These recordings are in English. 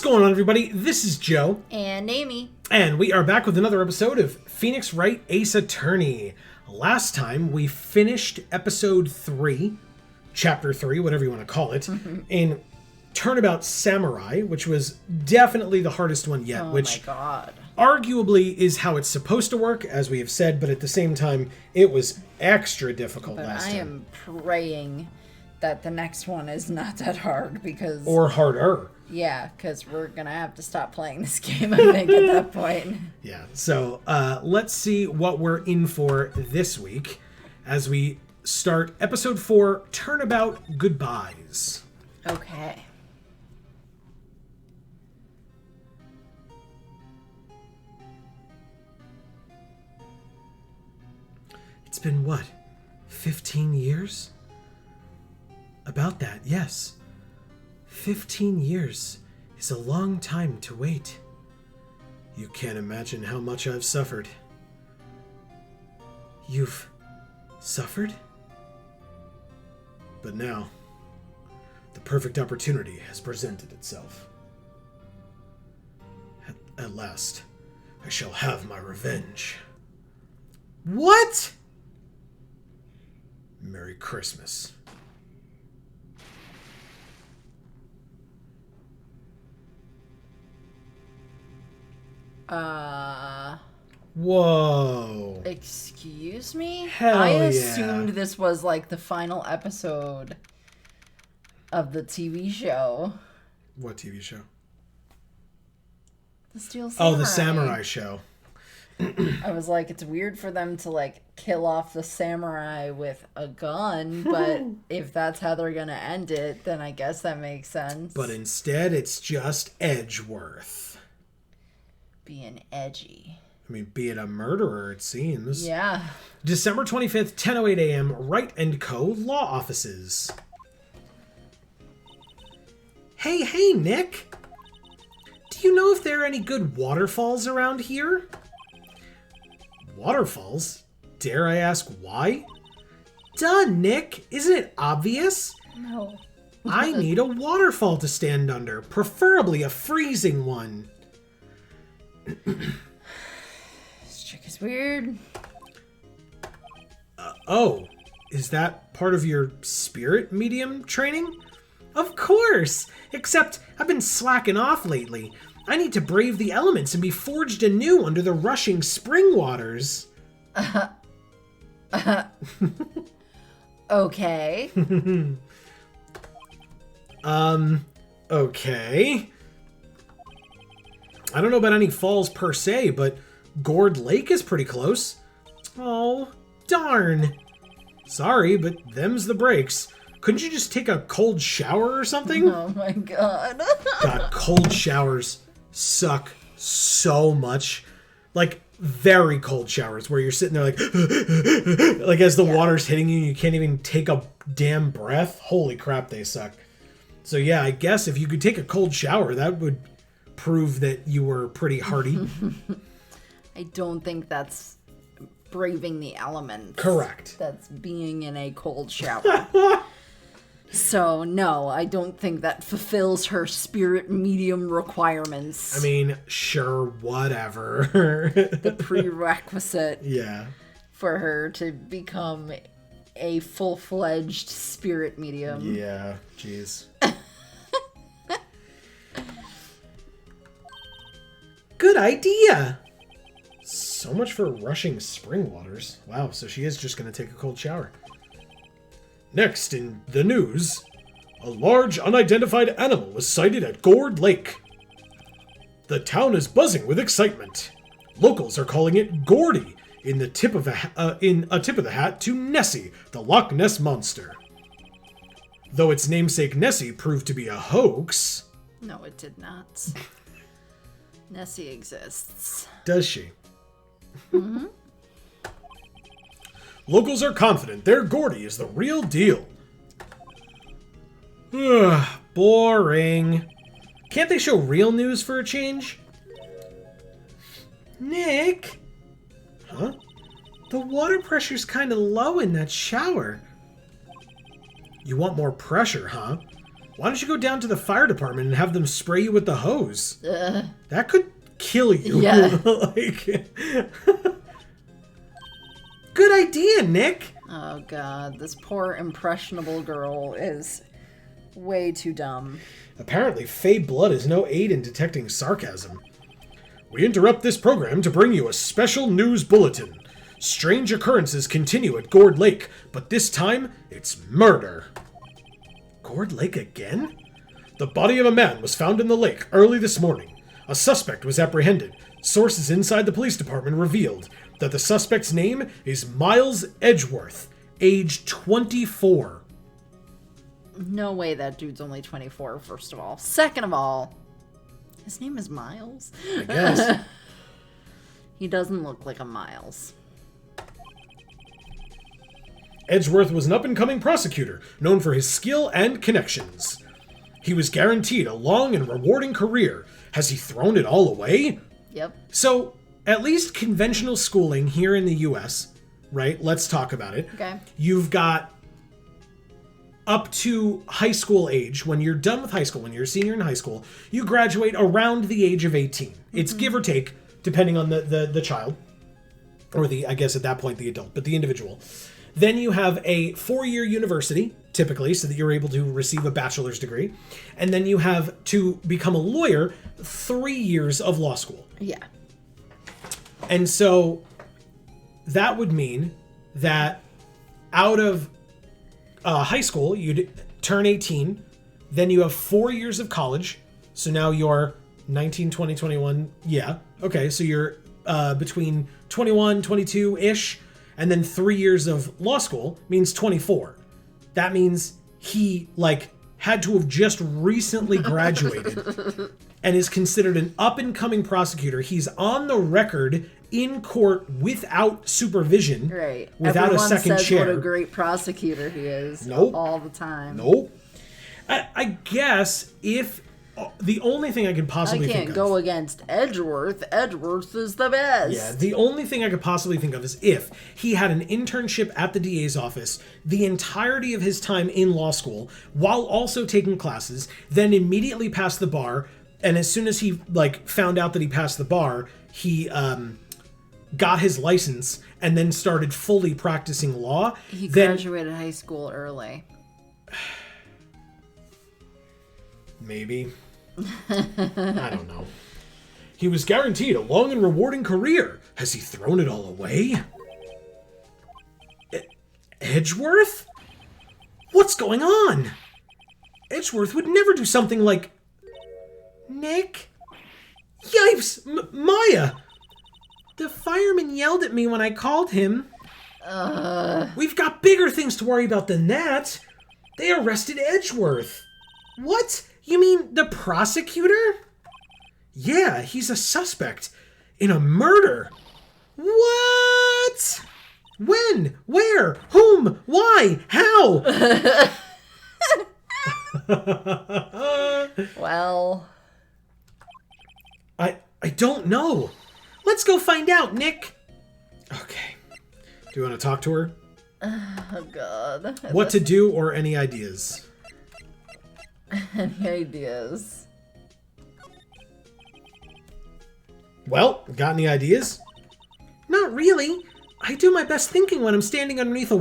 going on, everybody? This is Joe. And Amy. And we are back with another episode of Phoenix Wright Ace Attorney. Last time we finished episode 3, chapter 3, whatever you want to call it, in Turnabout Samurai, which was definitely the hardest one yet. Oh which my god. Arguably is how it's supposed to work, as we have said, but at the same time, it was extra difficult last time. I am praying that the next one is not that hard because... Or harder. Yeah, because we're going to have to stop playing this game, I think, at that point. Yeah, so let's see what we're in for this week as we start episode 4, Turnabout Goodbyes. Okay. It's been, what, 15 years? About that, yes. 15 years is a long time to wait. You can't imagine how much I've suffered. You've suffered? But now, the perfect opportunity has presented itself. At last, I shall have my revenge. What? Merry Christmas. Whoa. Excuse me? Hell I yeah. assumed this was like the final episode of the TV show. What TV show? The Steel Samurai. Oh, the Samurai show. I was like, it's weird for them to like kill off the samurai with a gun, but if that's how they're gonna end it, then I guess that makes sense. But instead, it's just Edgeworth. Being edgy. I mean, be it a murderer, it seems. Yeah. December 25th, 10:08 a.m., Wright & Co. Law Offices. Hey, Nick. Do you know if there are any good waterfalls around here? Waterfalls? Dare I ask why? Duh, Nick. Isn't it obvious? No. I need a waterfall to stand under, preferably a freezing one. This chick is weird. Oh, is that part of your spirit medium training? Of course! Except I've been slacking off lately. I need to brave the elements and be forged anew under the rushing spring waters. Okay. Okay. I don't know about any falls per se, but Gourd Lake is pretty close. Oh, darn. Sorry, but them's the breaks. Couldn't you just take a cold shower or something? Oh my god. God, cold showers suck so much. Like, very cold showers where you're sitting there like, like as the water's hitting you, you can't even take a damn breath. Holy crap, they suck. So yeah, I guess if you could take a cold shower, that would prove that you were pretty hardy. I don't think that's braving the elements. Correct. That's being in a cold shower. So, no, I don't think that fulfills her spirit medium requirements. I mean, sure, whatever. The prerequisite Yeah. for her to become a full-fledged spirit medium. Yeah, jeez. Good idea! So much for rushing spring waters. Wow, so she is just going to take a cold shower. Next in the news, a large unidentified animal was sighted at Gourd Lake. The town is buzzing with excitement. Locals are calling it Gordy in a tip of the hat to Nessie, the Loch Ness monster. Though its namesake Nessie proved to be a hoax. No, it did not. Nessie exists. Does she? Mm-hmm. Locals are confident their Gordy is the real deal. Ugh, boring. Can't they show real news for a change? Nick? Huh? The water pressure's kind of low in that shower. You want more pressure, huh? Why don't you go down to the fire department and have them spray you with the hose? That could kill you. Yeah. Good idea, Nick. Oh god, this poor impressionable girl is way too dumb. Apparently, fey blood is no aid in detecting sarcasm. We interrupt this program to bring you a special news bulletin. Strange occurrences continue at Gourd Lake, but this time, it's murder. Gourd Lake again? The body of a man was found in the lake early this morning. A suspect was apprehended. Sources inside the police department revealed that the suspect's name is Miles Edgeworth, age 24. No way that dude's only 24, first of all. Second of all, his name is Miles. I guess. He doesn't look like a Miles. Edgeworth was an up-and-coming prosecutor, known for his skill and connections. He was guaranteed a long and rewarding career. Has he thrown it all away? Yep. So, at least conventional schooling here in the US, right? Let's talk about it. Okay. You've got up to high school age. When you're done with high school, when you're a senior in high school, you graduate around the age of 18. It's give or take, depending on the child, or I guess at that point the adult, but the individual. Then you have a 4-year university, typically, so that you're able to receive a bachelor's degree. And then you have, to become a lawyer, 3 years of law school. Yeah. And so that would mean that out of high school, you'd turn 18, then you have 4 years of college. So now you're 19, 20, 21. Yeah. Okay. So you're between 21, 22-ish, and then 3 years of law school means 24. That means he had to have just recently graduated and is considered an up-and-coming prosecutor. He's on the record in court without supervision, Right. without Everyone a second says chair. what a great prosecutor he is. Nope. All the time. Nope. I guess if the only thing I could I possibly think can't of... go against Edgeworth. Edgeworth is the best. Yeah, the only thing I could possibly think of is if he had an internship at the DA's office the entirety of his time in law school, while also taking classes, then immediately passed the bar, and as soon as he found out that he passed the bar, he got his license and then started fully practicing law. He graduated high school early. Maybe. I don't know. He was guaranteed a long and rewarding career. Has he thrown it all away? Edgeworth? What's going on? Edgeworth would never do something like... Nick? Yipes! Maya! The fireman yelled at me when I called him. We've got bigger things to worry about than that. They arrested Edgeworth. What? You mean the prosecutor? Yeah, he's a suspect in a murder. What? When? Where? Whom? Why? How? Well... I don't know. Let's go find out, Nick. Okay. Do you want to talk to her? Oh, God. What to do or any ideas? Any ideas? Well, got any ideas? Not really. I do my best thinking when I'm standing underneath a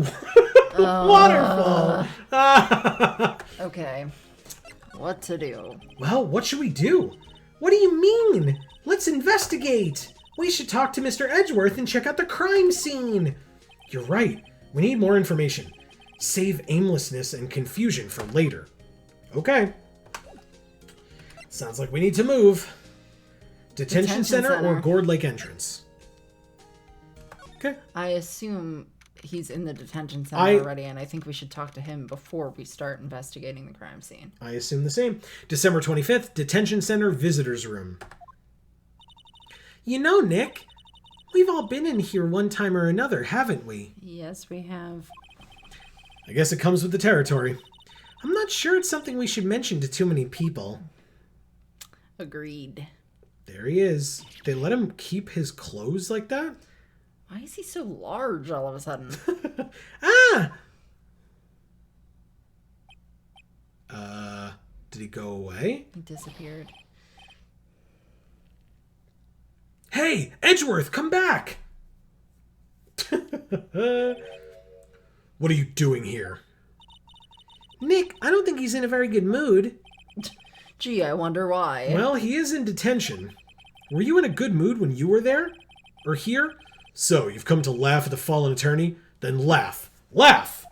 waterfall. Okay. What to do? Well, what should we do? What do you mean? Let's investigate. We should talk to Mr. Edgeworth and check out the crime scene. You're right. We need more information. Save aimlessness and confusion for later. Okay. Sounds like we need to move. Detention center or Gourd Lake entrance? Okay. I assume he's in the detention center already, and I think we should talk to him before we start investigating the crime scene. I assume the same. December 25th, detention center visitors room. You know, Nick, we've all been in here one time or another, haven't we? Yes, we have. I guess it comes with the territory. I'm not sure it's something we should mention to too many people. Agreed. There he is. They let him keep his clothes like that? Why is he so large all of a sudden? Did he go away? He disappeared. Hey, Edgeworth, come back! What are you doing here? Nick, I don't think he's in a very good mood. Gee, I wonder why. Well, he is in detention. Were you in a good mood when you were there? Or here? So, you've come to laugh at the fallen attorney? Then laugh. Laugh!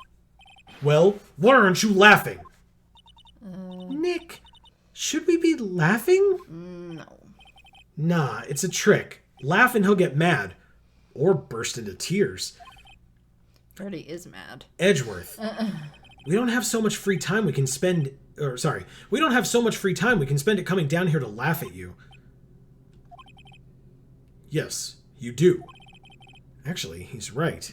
Well, why aren't you laughing? Nick, should we be laughing? No. Nah, it's a trick. Laugh and he'll get mad. Or burst into tears. Freddy is mad. Edgeworth. We don't have so much free time we can spend... we don't have so much free time we can spend it coming down here to laugh at you. Yes, you do. Actually, he's right.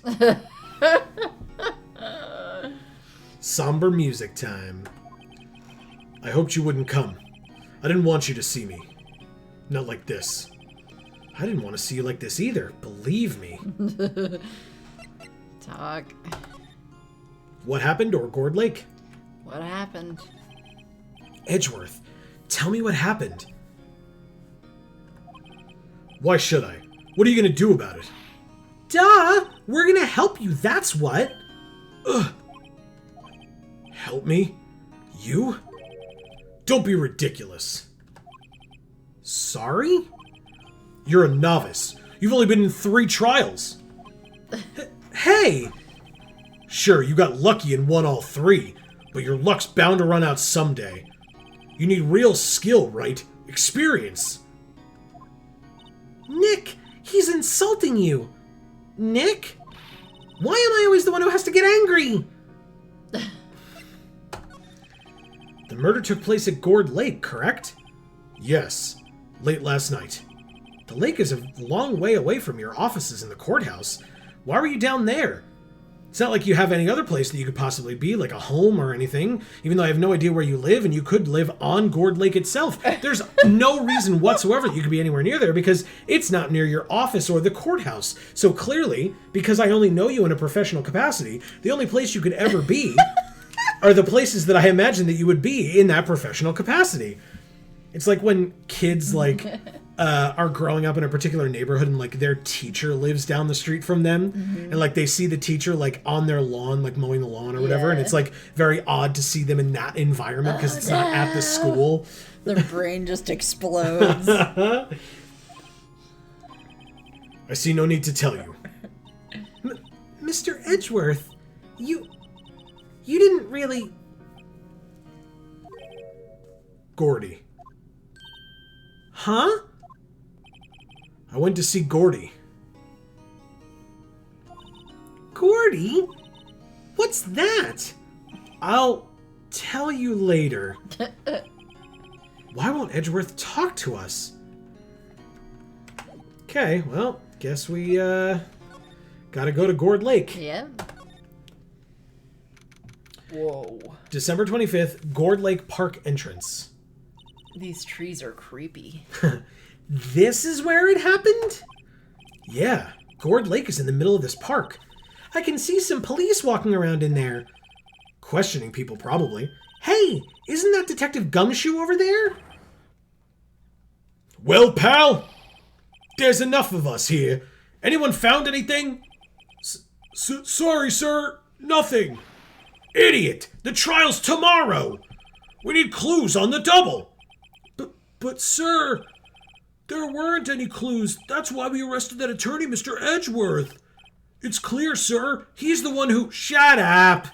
Somber music time. I hoped you wouldn't come. I didn't want you to see me. Not like this. I didn't want to see you like this either, believe me. Talk. What happened, or Gourd Lake? What happened? Edgeworth, tell me what happened. Why should I? What are you going to do about it? Duh! We're going to help you, that's what! Ugh. Help me? You? Don't be ridiculous. Sorry? You're a novice. You've only been in 3 trials. Hey! Sure, you got lucky and won all 3, but your luck's bound to run out someday. You need real skill, Wright? Experience. Nick, he's insulting you. Nick? Why am I always the one who has to get angry? The murder took place at Gourd Lake, correct? Yes, late last night. The lake is a long way away from your offices in the courthouse. Why were you down there? It's not like you have any other place that you could possibly be, like a home or anything, even though I have no idea where you live, and you could live on Gourd Lake itself. There's no reason whatsoever that you could be anywhere near there, because it's not near your office or the courthouse. So clearly, because I only know you in a professional capacity, the only place you could ever be are the places that I imagine that you would be in that professional capacity. It's like when kids, like... are growing up in a particular neighborhood and like their teacher lives down the street from them, and like they see the teacher like on their lawn, like mowing the lawn or whatever, and it's like very odd to see them in that environment because it's not at the school. Their brain just explodes. I see no need to tell you. Mr. Edgeworth, you didn't really... Gordy. Huh? I went to see Gordy. Gordy? What's that? I'll tell you later. Why won't Edgeworth talk to us? Okay, well, guess we, gotta go to Gourd Lake. Yeah. Whoa. December 25th, Gourd Lake Park entrance. These trees are creepy. This is where it happened? Yeah, Gourd Lake is in the middle of this park. I can see some police walking around in there. Questioning people, probably. Hey, isn't that Detective Gumshoe over there? Well, pal, there's enough of us here. Anyone found anything? Sorry, sir, nothing. Idiot, the trial's tomorrow. We need clues on the double. But sir... There weren't any clues. That's why we arrested that attorney, Mr. Edgeworth. It's clear, sir. He's the one who... Shut up!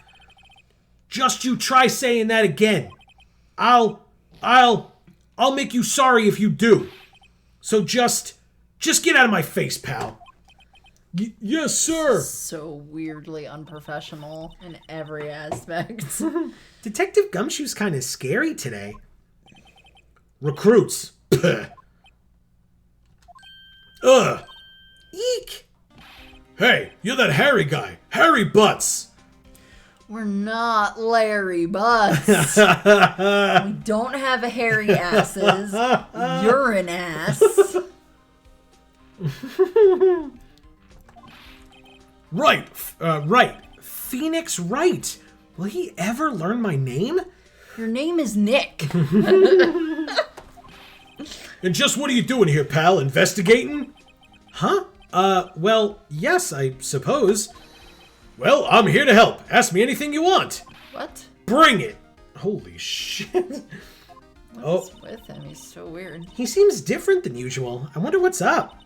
Just you try saying that again. I'll make you sorry if you do. So just get out of my face, pal. Yes, sir. So weirdly unprofessional in every aspect. Detective Gumshoe's kind of scary today. Recruits. Puh. Ugh. Eek. Hey, you're that Harry guy. Harry Butts. We're not Larry Butts. We don't have hairy asses. You're an ass. Right. Right. Phoenix Wright. Will he ever learn my name? Your name is Nick. And just what are you doing here, pal? Investigating? Huh? Well, yes, I suppose. Well, I'm here to help. Ask me anything you want. What? Bring it. Holy shit. What's with him? He's so weird. He seems different than usual. I wonder what's up.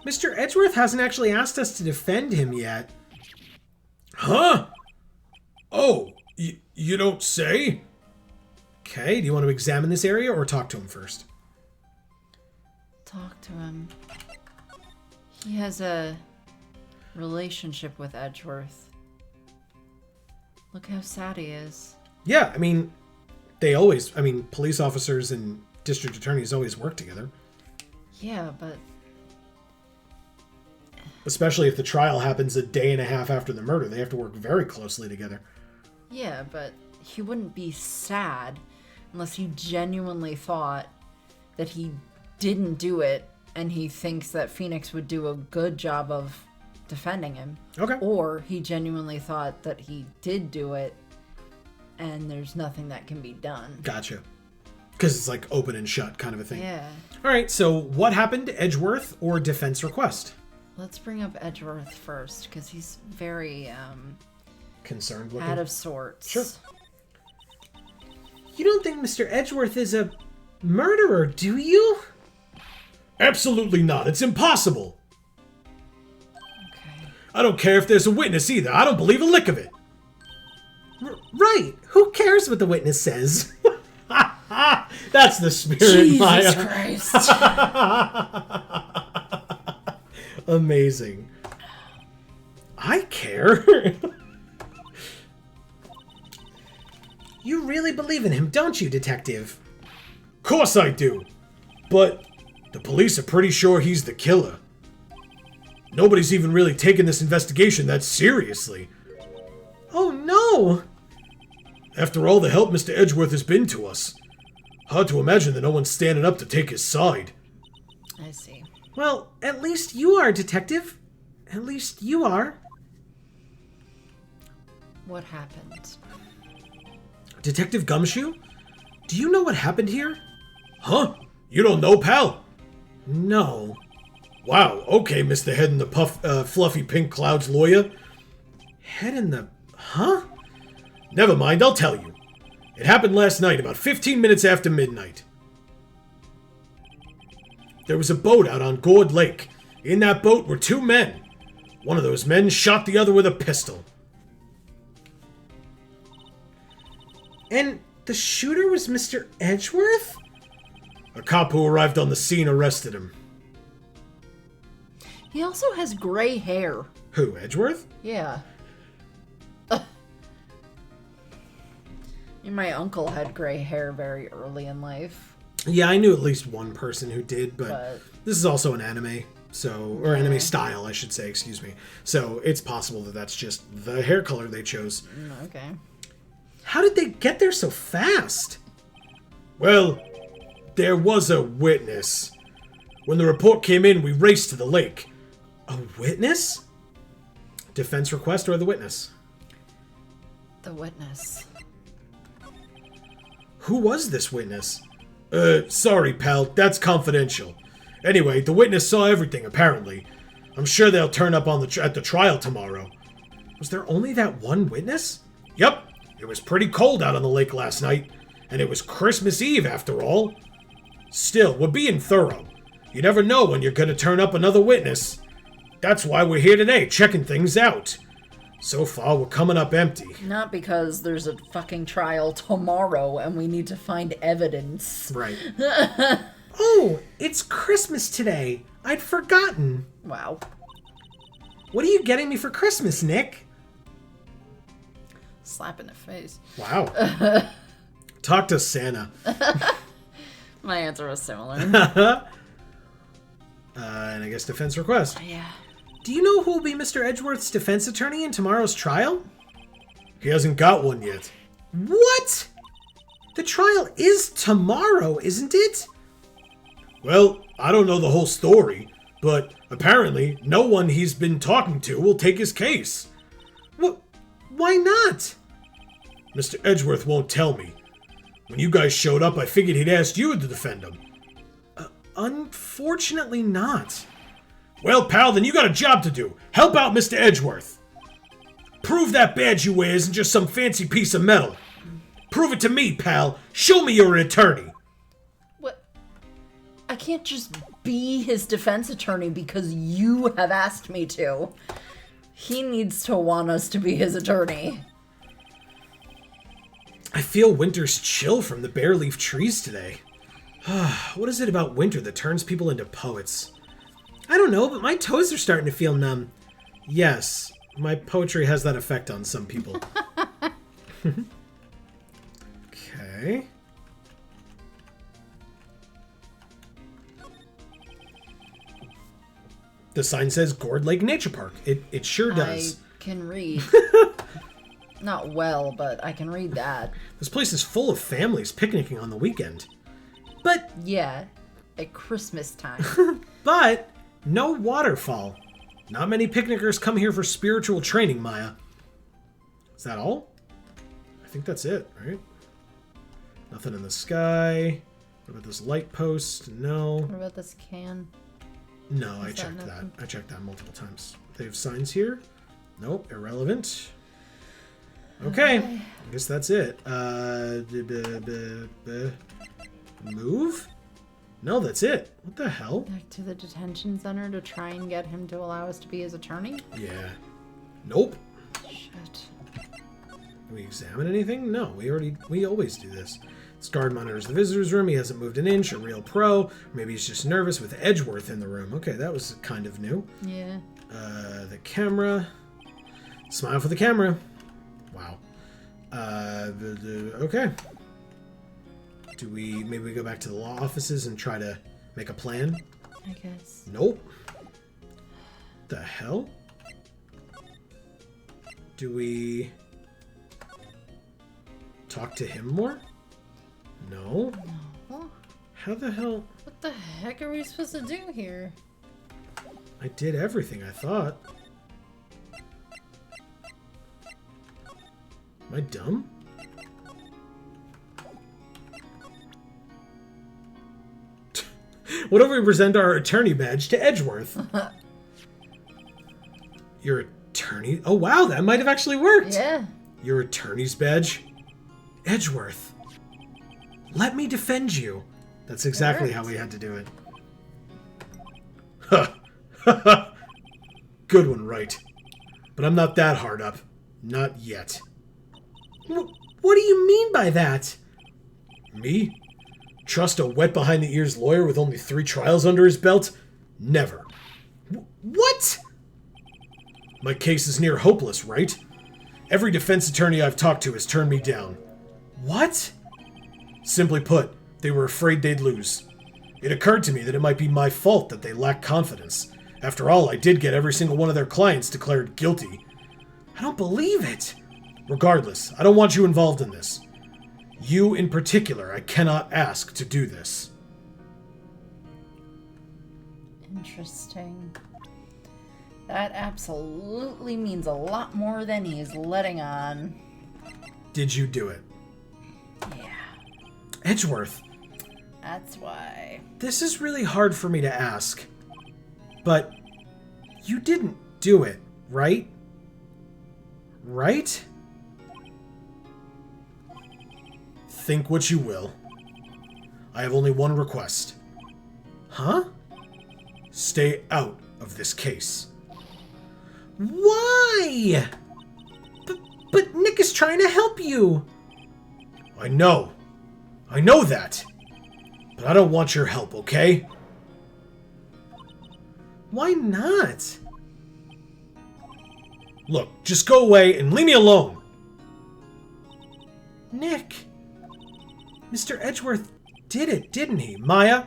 Mr. Edgeworth hasn't actually asked us to defend him yet. Huh? Oh, you don't say? Okay, do you want to examine this area or talk to him first? Talk to him. He has a relationship with Edgeworth. Look how sad he is. Yeah, I mean, police officers and district attorneys always work together. Yeah, but... Especially if the trial happens a day and a half after the murder. They have to work very closely together. Yeah, but he wouldn't be sad unless he genuinely thought that he didn't do it and he thinks that Phoenix would do a good job of defending him. Okay. Or he genuinely thought that he did do it and there's nothing that can be done. Gotcha. Because it's like open and shut kind of a thing. Yeah. All right, so what happened, Edgeworth or defense request? Let's bring up Edgeworth first, because he's very, concerned looking. out of sorts. Sure. You don't think Mr. Edgeworth is a murderer, do you? Absolutely not. It's impossible. Okay. I don't care if there's a witness either. I don't believe a lick of it. Right. Who cares what the witness says? That's the spirit, Jesus Maya. Christ. Amazing. I care. You really believe in him, don't you, Detective? Course I do. But the police are pretty sure he's the killer. Nobody's even really taken this investigation that seriously. Oh no! After all the help Mr. Edgeworth has been to us, hard to imagine that no one's standing up to take his side. I see. Well, at least you are, Detective. At least you are. What happened? Detective Gumshoe? Do you know what happened here? Huh? You don't know, pal? No. Wow, okay, Mr. Head in the Fluffy Pink Clouds lawyer. Head in the... Huh? Never mind, I'll tell you. It happened last night, about 15 minutes after midnight. There was a boat out on Gourd Lake. In that boat were two men. One of those men shot the other with a pistol. And the shooter was Mr. Edgeworth? A cop who arrived on the scene arrested him. He also has gray hair. Who, Edgeworth? Yeah. My uncle had gray hair very early in life. Yeah, I knew at least one person who did, but this is also an anime, so... Or anime style, I should say, excuse me. So it's possible that that's just the hair color they chose. Okay. How did they get there so fast? Well, there was a witness. When the report came in, we raced to the lake. A witness? Defense request or the witness? The witness. Who was this witness? Sorry, pal, that's confidential. Anyway, the witness saw everything, apparently. I'm sure they'll turn up on at the trial tomorrow. Was there only that one witness? Yep, it was pretty cold out on the lake last night, and it was Christmas Eve after all. Still, we're being thorough. You never know when you're gonna turn up another witness. That's why we're here today, checking things out. So far, we're coming up empty. Not because there's a fucking trial tomorrow and we need to find evidence. Right. Oh, it's Christmas today. I'd forgotten. Wow. What are you getting me for Christmas, Nick? Slap in the face. Wow. Talk to Santa. My answer was similar. And I guess defense request. Yeah. Do you know who will be Mr. Edgeworth's defense attorney in tomorrow's trial? He hasn't got one yet. What? The trial is tomorrow, isn't it? Well, I don't know the whole story, but apparently no one he's been talking to will take his case. Why not? Mr. Edgeworth won't tell me. When you guys showed up, I figured he'd asked you to defend him. Unfortunately not. Well, pal, then you got a job to do. Help out Mr. Edgeworth. Prove that badge you wear isn't just some fancy piece of metal. Prove it to me, pal. Show me you're an attorney. What? I can't just be his defense attorney because you have asked me to. He needs to want us to be his attorney. I feel winter's chill from the bare leaf trees today. What is it about winter that turns people into poets? I don't know, but my toes are starting to feel numb. Yes, my poetry has that effect on some people. Okay. The sign says Gourd Lake Nature Park. It sure does. I can read. Not well, but I can read that. This place is full of families picnicking on the weekend. But... Yeah, at Christmas time. But no waterfall. Not many picnickers come here for spiritual training, Maya. Is that all? I think that's it, right? Nothing in the sky. What about this light post? No. What about this can? No, I checked that. I checked that multiple times. They have signs here? Nope, irrelevant. Okay, I guess that's it. Move? No, that's it. What the hell? Back to the detention center to try and get him to allow us to be his attorney? Yeah. Nope. Shit. Can we examine anything? No, we always do this. This guard monitors the visitor's room. He hasn't moved an inch. A real pro. Maybe he's just nervous with Edgeworth in the room. Okay, that was kind of new. Yeah. The camera. Smile for the camera. Wow. Okay. Maybe we go back to the law offices and try to make a plan? I guess. Nope. The hell? Do we talk to him more? No. No. How the hell? What the heck are we supposed to do here? I did everything, I thought. Am I dumb? What if we present our attorney badge to Edgeworth? Your attorney? Oh wow, that might have actually worked. Yeah. Your attorney's badge? Edgeworth. Let me defend you. That's exactly how we had to do it. Ha! Good one, Wright. But I'm not that hard up. Not yet. What do you mean by that? Me? Trust a wet-behind-the-ears lawyer with only 3 trials under his belt? Never. What? My case is near hopeless, right? Every defense attorney I've talked to has turned me down. What? Simply put, they were afraid they'd lose. It occurred to me that it might be my fault that they lacked confidence. After all, I did get every single one of their clients declared guilty. I don't believe it. Regardless, I don't want you involved in this. You in particular, I cannot ask to do this. Interesting. That absolutely means a lot more than he's letting on. Did you do it? Yeah. Edgeworth. That's why. This is really hard for me to ask. But you didn't do it, right? Right? Think what you will. I have only one request. Huh? Stay out of this case. Why? But Nick is trying to help you. I know. I know that. But I don't want your help, okay? Why not? Look, just go away and leave me alone. Nick. Mr. Edgeworth did it, didn't he? Maya,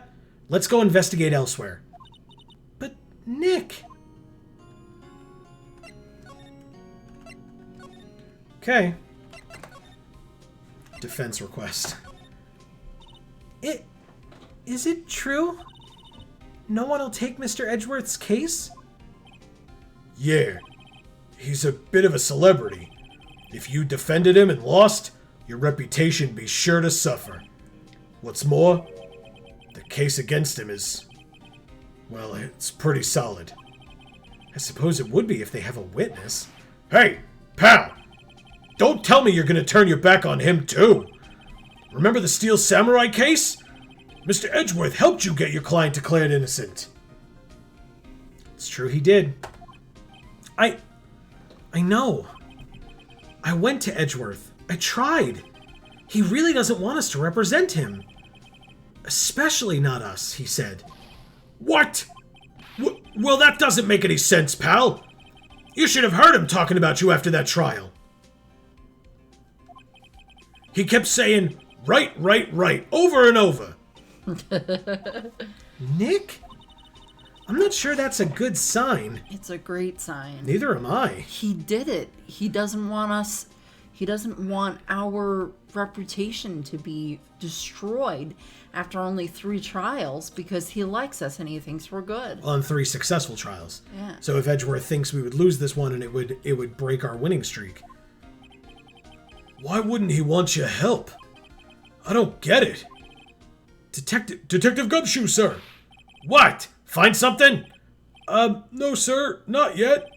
let's go investigate elsewhere. But Nick. Okay. Defense request. Is it true? No one will take Mr. Edgeworth's case? Yeah. He's a bit of a celebrity. If you defended him and lost, your reputation be sure to suffer. What's more, the case against him is, well, it's pretty solid. I suppose it would be if they have a witness. Hey, pal! Don't tell me you're gonna turn your back on him, too! Remember the Steel Samurai case? Mr. Edgeworth helped you get your client declared innocent. It's true he did. I know. I went to Edgeworth. I tried. He really doesn't want us to represent him. Especially not us, he said. What? Well, that doesn't make any sense, pal. You should have heard him talking about you after that trial. He kept saying, right, over and over. Nick? I'm not sure that's a good sign. It's a great sign. Neither am I. He did it. He doesn't want our reputation to be destroyed after only 3 trials because he likes us and he thinks we're good. On 3 successful trials. Yeah. So if Edgeworth thinks we would lose this one and it would break our winning streak. Why wouldn't he want your help? I don't get it. Detective Gumshoe, sir. What? Find something? No, sir. Not yet.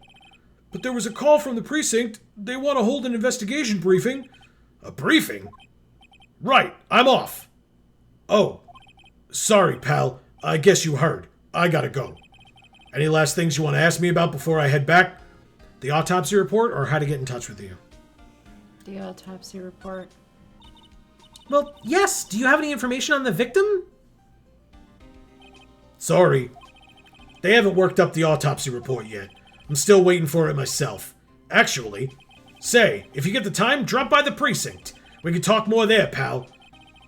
But there was a call from the precinct. They want to hold an investigation briefing. A briefing? Right. I'm off. Oh. Sorry, pal. I guess you heard. I gotta go. Any last things you want to ask me about before I head back? The autopsy report or how to get in touch with you? The autopsy report. Well, yes. Do you have any information on the victim? Sorry. They haven't worked up the autopsy report yet. I'm still waiting for it myself. Actually, say, if you get the time, drop by the precinct. We can talk more there, pal.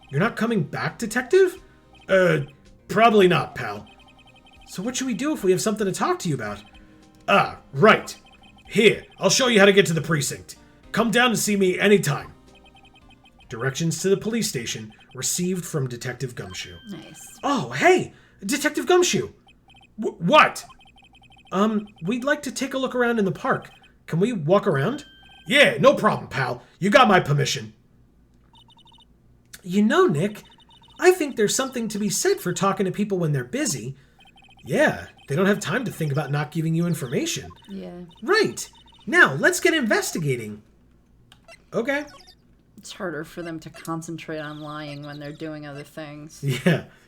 You're not coming back, detective? Probably not, pal. So what should we do if we have something to talk to you about? Ah, right. Here, I'll show you how to get to the precinct. Come down and see me anytime. Directions to the police station received from Detective Gumshoe. Nice. Oh, hey! Detective Gumshoe! What? We'd like to take a look around in the park. Can we walk around? Yeah, no problem, pal. You got my permission. You know, Nick, I think there's something to be said for talking to people when they're busy. Yeah, they don't have time to think about not giving you information. Yeah. Right. Now, let's get investigating. Okay. It's harder for them to concentrate on lying when they're doing other things.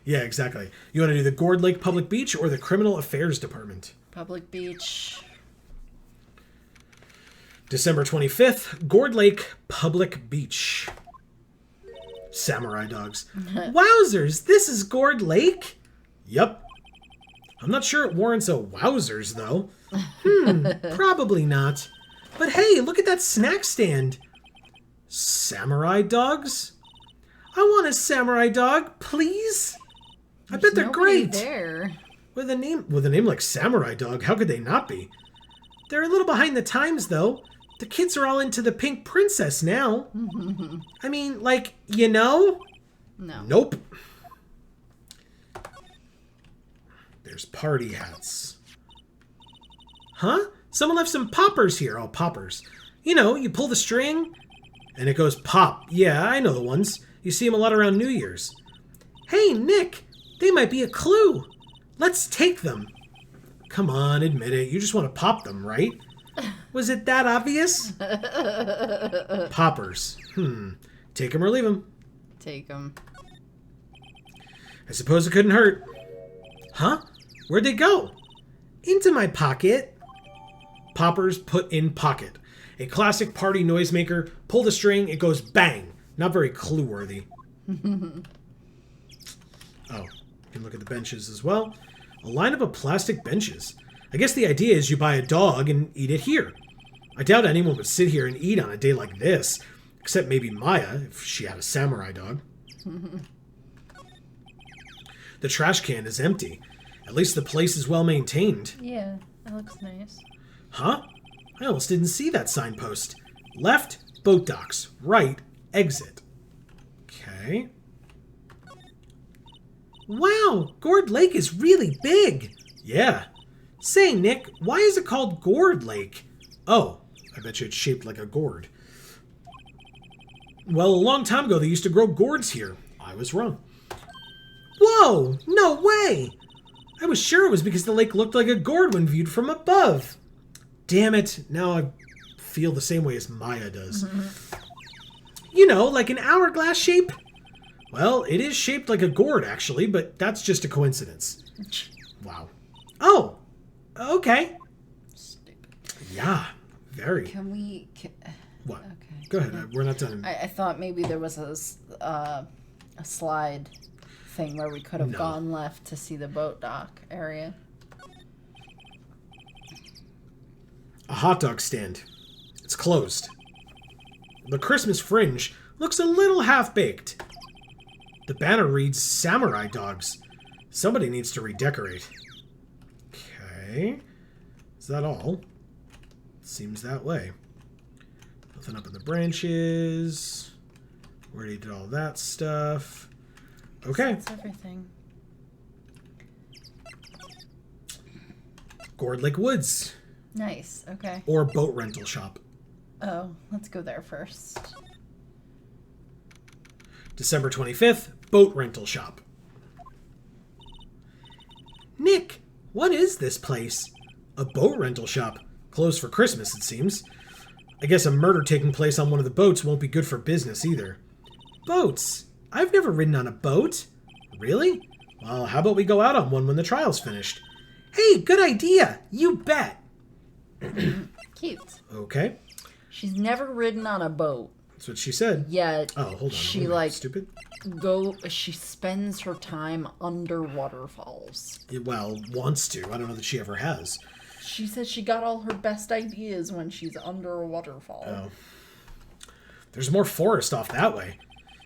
Yeah, exactly. You want to do the Gourd Lake Public Beach or the Criminal Affairs Department? Public Beach. December 25th, Gourd Lake Public Beach. Samurai dogs. Wowzers, this is Gourd Lake? Yup. I'm not sure it warrants a wowzers, though. Probably not. But hey, look at that snack stand. Samurai dogs? I want a samurai dog, please. I bet they're great. There. With a name like Samurai Dog, how could they not be? They're a little behind the times, though. The kids are all into the Pink Princess now. I mean, like, you know? No. Nope. There's party hats. Huh? Someone left some poppers here. Oh, poppers. You know, you pull the string, and it goes pop. Yeah, I know the ones. You see them a lot around New Year's. Hey, Nick, they might be a clue. Let's take them. Come on, admit it. You just want to pop them, right? Was it that obvious? Poppers. Take them or leave them. Take them. I suppose it couldn't hurt. Huh? Where'd they go? Into my pocket. Poppers put in pocket. A classic party noisemaker. Pull the string, it goes bang. Not very clue-worthy. Oh, you can look at the benches as well. A lineup of plastic benches. I guess the idea is you buy a dog and eat it here. I doubt anyone would sit here and eat on a day like this, except maybe Maya, if she had a samurai dog. The trash can is empty. At least the place is well maintained. Yeah, that looks nice. Huh? I almost didn't see that signpost. Left, boat docks. Right, exit. Okay. Wow, Gourd Lake is really big. Yeah. Say, Nick, why is it called Gourd Lake? Oh, I bet you it's shaped like a gourd. Well, a long time ago they used to grow gourds here. I was wrong. Whoa! No way! I was sure it was because the lake looked like a gourd when viewed from above. Damn it, now I feel the same way as Maya does. You know, like an hourglass shape? Well, it is shaped like a gourd, actually, but that's just a coincidence. Wow. Oh! Okay. Stupid. Yeah, very. Can we... What? Okay. Go ahead, we're not done. I thought maybe there was a slide thing where we could have gone left to see the boat dock area. A hot dog stand. It's closed. The Christmas fringe looks a little half-baked. The banner reads Samurai Dogs. Somebody needs to redecorate. Okay. Is that all? Seems that way. Nothing up in the branches. Already did all that stuff. Okay. That's everything. Gourd Lake Woods. Nice. Okay. Or boat rental shop. Oh, let's go there first. December 25th, boat rental shop. Nick, what is this place? A boat rental shop. Closed for Christmas, it seems. I guess a murder taking place on one of the boats won't be good for business either. Boats? I've never ridden on a boat. Really? Well, how about we go out on one when the trial's finished? Hey, good idea! You bet! Cute. Okay. She's never ridden on a boat. That's what she said. Yet Oh, hold on. she Stupid? she spends her time under waterfalls. Well, wants to. I don't know that she ever has. She says she got all her best ideas when she's under a waterfall. Oh. There's more forest off that way.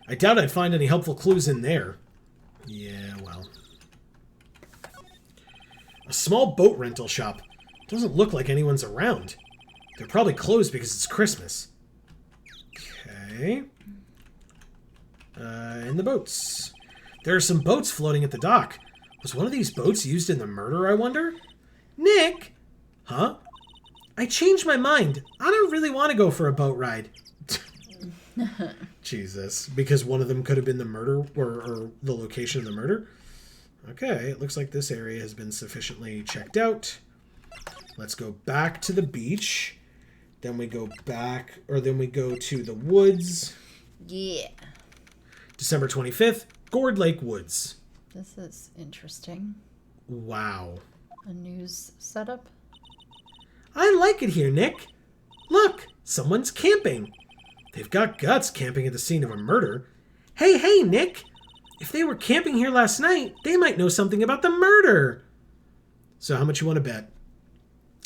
I doubt I'd find any helpful clues in there. Yeah, well. A small boat rental shop. Doesn't look like anyone's around. They're probably closed because it's Christmas. Okay. And the boats. There are some boats floating at the dock. Was one of these boats used in the murder, I wonder? Nick! Huh? I changed my mind. I don't really want to go for a boat ride. Jesus. Because one of them could have been the murder or the location of the murder? Okay, it looks like this area has been sufficiently checked out. Let's go back to the beach. Then we go back, or then we go to the woods. Yeah. December 25th, Gourd Lake Woods. This is interesting. Wow. A news setup? I like it here, Nick. Look, someone's camping. They've got guts camping at the scene of a murder. Hey, Nick. If they were camping here last night, they might know something about the murder. So how much you want to bet?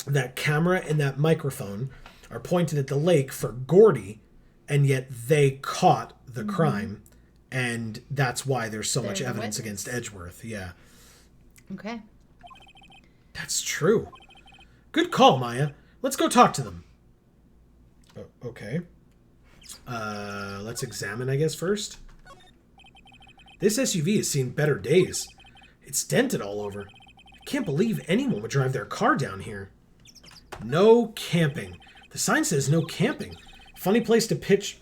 That camera and that microphone are pointed at the lake for Gordy, and yet they caught the crime, and that's why there's so much evidence against Edgeworth. Yeah. Okay. That's true. Good call, Maya. Let's go talk to them. Okay. Let's examine, I guess, first. This SUV has seen better days. It's dented all over. I can't believe anyone would drive their car down here. No camping. The sign says no camping. Funny place to pitch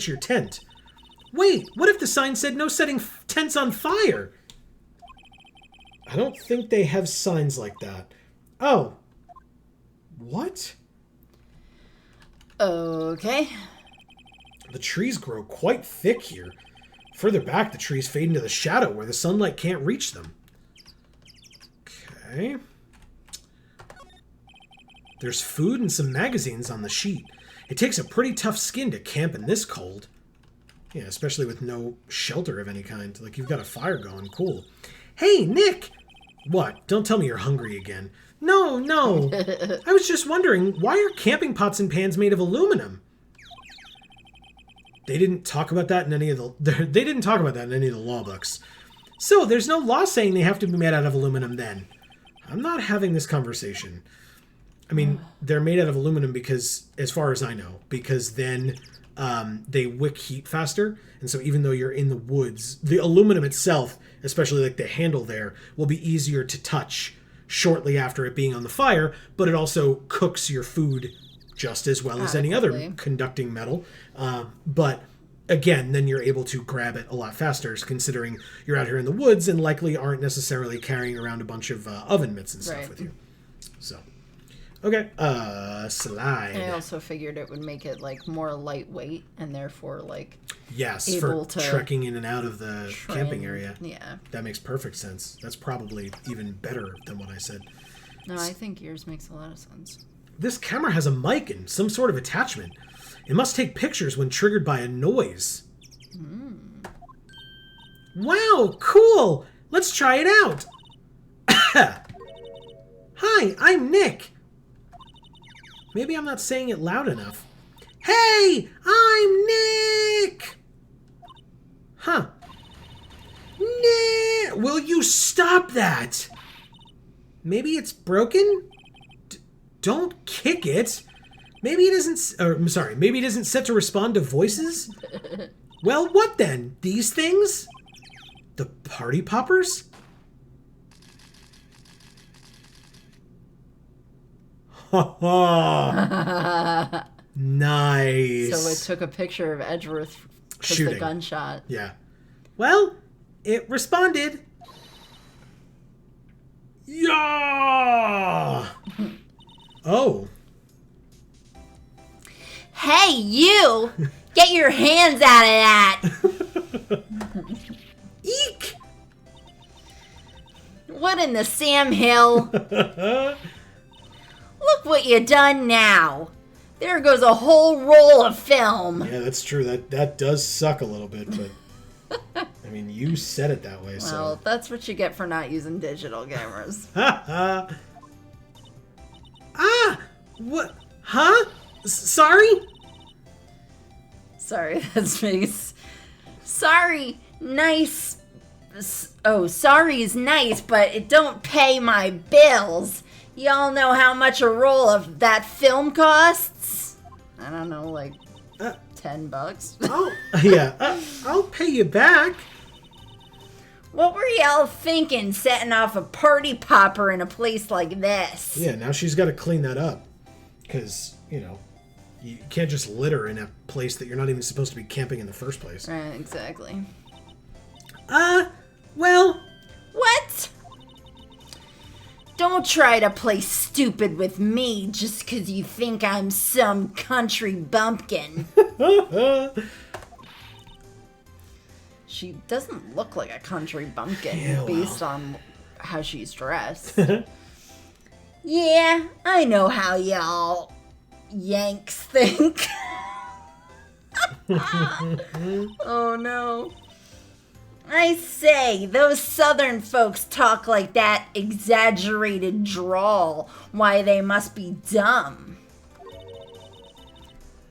your tent. Wait, what if the sign said no setting tents on fire? I don't think they have signs like that. Oh. What? Okay. The trees grow quite thick here. Further back, the trees fade into the shadow where the sunlight can't reach them. Okay. There's food and some magazines on the sheet. It takes a pretty tough skin to camp in this cold. Yeah, especially with no shelter of any kind. Like, you've got a fire going. Cool. Hey, Nick! What? Don't tell me you're hungry again. No. I was just wondering, why are camping pots and pans made of aluminum? They didn't talk about that in any of the law books. So, there's no law saying they have to be made out of aluminum then. I'm not having this conversation. I mean, they're made out of aluminum because, as far as I know, because then they wick heat faster. And so even though you're in the woods, the aluminum itself, especially like the handle there, will be easier to touch shortly after it being on the fire, but it also cooks your food just as well as any other conducting metal. But again, then you're able to grab it a lot faster, considering you're out here in the woods and likely aren't necessarily carrying around a bunch of oven mitts and stuff with you. So, okay, slide. And I also figured it would make it like more lightweight and therefore like for trekking in and out of the camping area. Yeah, that makes perfect sense. That's probably even better than what I said. No, I think yours makes a lot of sense. This camera has a mic and some sort of attachment. It must take pictures when triggered by a noise. Wow, cool! Let's try it out! Hi, I'm Nick. Maybe I'm not saying it loud enough. Hey, I'm Nick! Huh. Nick! Will you stop that? Maybe it's broken? Don't kick it. Maybe it isn't... maybe it isn't set to respond to voices? Well, what then? These things? The party poppers? Ha ha! Nice. So it took a picture of Edgeworth because the gunshot. Yeah. Well, it responded. Yeah! Oh. Hey, you! Get your hands out of that! Eek! What in the Sam Hill? Look what you done now. There goes a whole roll of film. Yeah, that's true. That does suck a little bit, but I mean, you said it that way, well, so. Well, that's what you get for not using digital cameras. Ah! What? Huh? Sorry? Sorry, that's face. Sorry, nice. Oh, sorry is nice, but it don't pay my bills. Y'all know how much a roll of that film costs? I don't know, like $10. Oh, yeah. I'll pay you back. What were y'all thinking setting off a party popper in a place like this? Yeah, now she's got to clean that up. Because, you can't just litter in a place that you're not even supposed to be camping in the first place. Right, exactly. Well... What? Don't try to play stupid with me just because you think I'm some country bumpkin. She doesn't look like a country bumpkin based on how she's dressed. Yeah, I know how y'all Yanks think. Oh no. I say, those southern folks talk like that exaggerated drawl. Why, they must be dumb.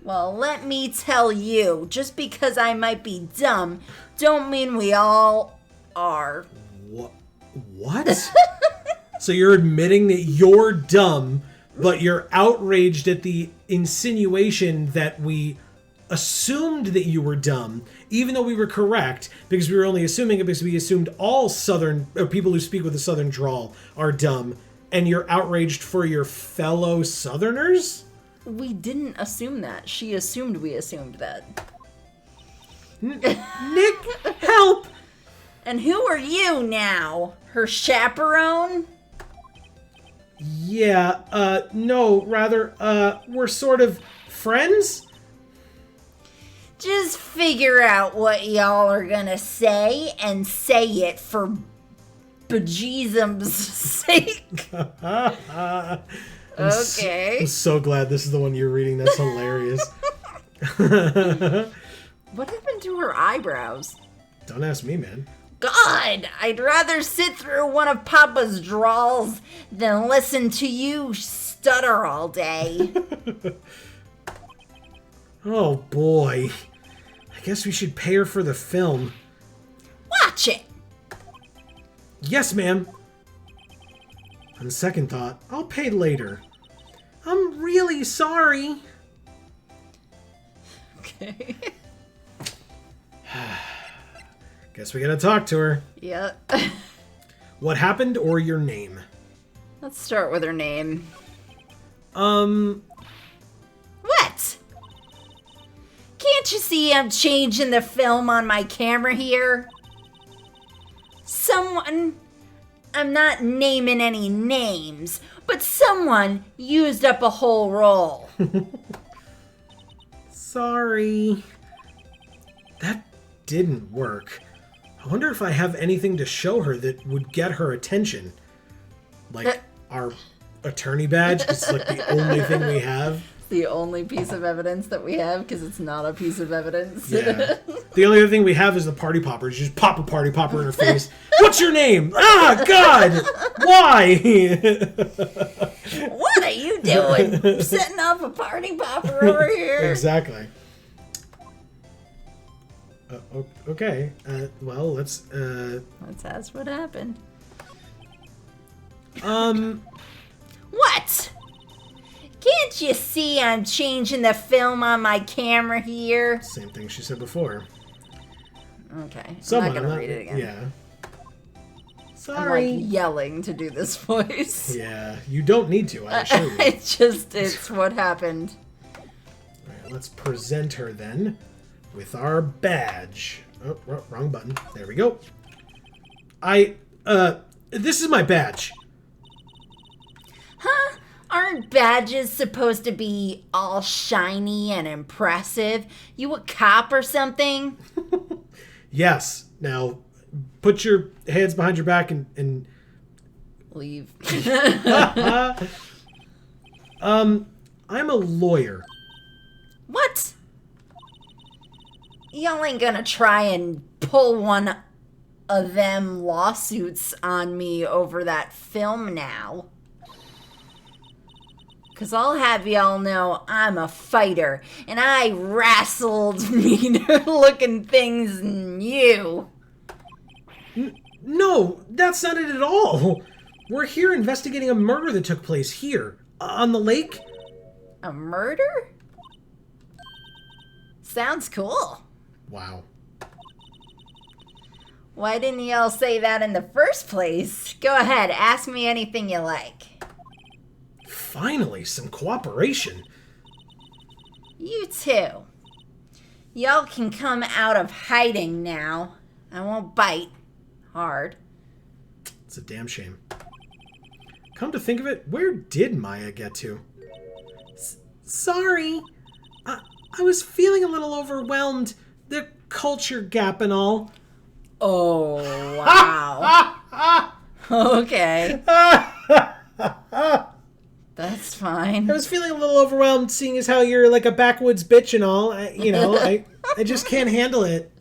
Well, let me tell you, just because I might be dumb, don't mean we all are. What? So you're admitting that you're dumb, but you're outraged at the insinuation that we assumed that you were dumb, even though we were correct, because we were only assuming it because we assumed all southern, or people who speak with a southern drawl are dumb, and you're outraged for your fellow southerners? We didn't assume that. She assumed we assumed that. Nick, help! And who are you now? Her chaperone? Yeah, no, rather, we're sort of friends? Just figure out what y'all are gonna say and say it for bejesusum's sake. Okay. I'm so glad this is the one you're reading. That's hilarious. What happened to her eyebrows? Don't ask me, man. God, I'd rather sit through one of Papa's drawls than listen to you stutter all day. Oh boy. I guess we should pay her for the film. Watch it! Yes, ma'am. On second thought, I'll pay later. I'm really sorry. Okay. Guess we gotta talk to her. Yep. What happened or your name? Let's start with her name. Can't you see I'm changing the film on my camera here? Someone, I'm not naming any names, but someone used up a whole roll. Sorry. That didn't work. I wonder if I have anything to show her that would get her attention. Like our attorney badge? It's like the only thing we have. The only piece of evidence that we have, because it's not a piece of evidence. Yeah. The only other thing we have is the party popper. You just pop a party popper in her face. What's your name? Ah, God! Why? What are you doing? Setting off a party popper over here? Exactly. Okay. Well, let's ask what happened. What? Can't you see I'm changing the film on my camera here? Same thing she said before. Okay. Someone, I'm not gonna read it again. Yeah. Sorry. I'm like yelling to do this voice. Yeah, you don't need to, I assure you. It's what happened. Alright, let's present her then with our badge. Oh, wrong button. There we go. This is my badge. Huh? Aren't badges supposed to be all shiny and impressive? You a cop or something? Yes. Now, put your hands behind your back and leave. I'm a lawyer. What? Y'all ain't gonna try and pull one of them lawsuits on me over that film now. 'Cause I'll have y'all know I'm a fighter, and I wrestled meaner looking things than you. No, that's not it at all. We're here investigating a murder that took place here, on the lake. A murder? Sounds cool. Wow. Why didn't y'all say that in the first place? Go ahead, ask me anything you like. Finally, some cooperation. You too. Y'all can come out of hiding now. I won't bite hard. It's a damn shame. Come to think of it, where did Maya get to? Sorry. I was feeling a little overwhelmed. The culture gap and all. Oh, wow. Okay. That's fine. I was feeling a little overwhelmed seeing as how you're like a backwoods bitch and all. I just can't handle it.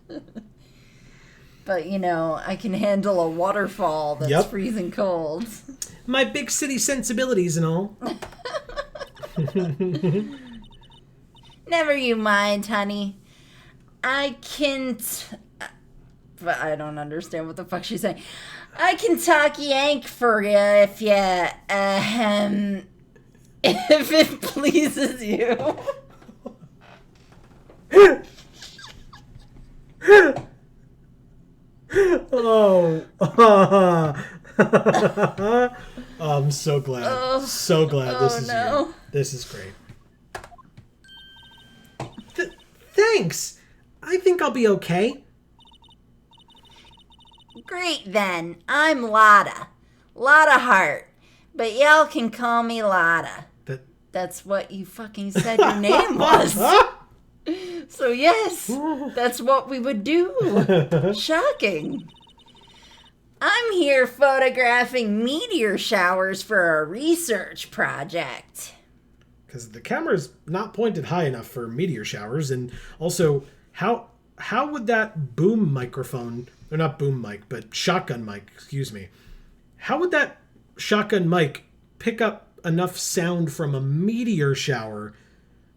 But, I can handle a waterfall that's freezing cold. My big city sensibilities and all. Never you mind, honey. I can... But I don't understand what the fuck she's saying. I can talk yank for you if you... if it pleases you. I'm so glad. So glad this is you. This is great. Thanks. I think I'll be okay. Great then. I'm Lotta. Lotta Hart. But y'all can call me Lotta. That's what you fucking said your name was. So yes, that's what we would do. Shocking. I'm here photographing meteor showers for a research project. Because the camera's not pointed high enough for meteor showers, and also, how would that boom microphone, or not boom mic, but shotgun mic, excuse me, how would that shotgun mic pick up enough sound from a meteor shower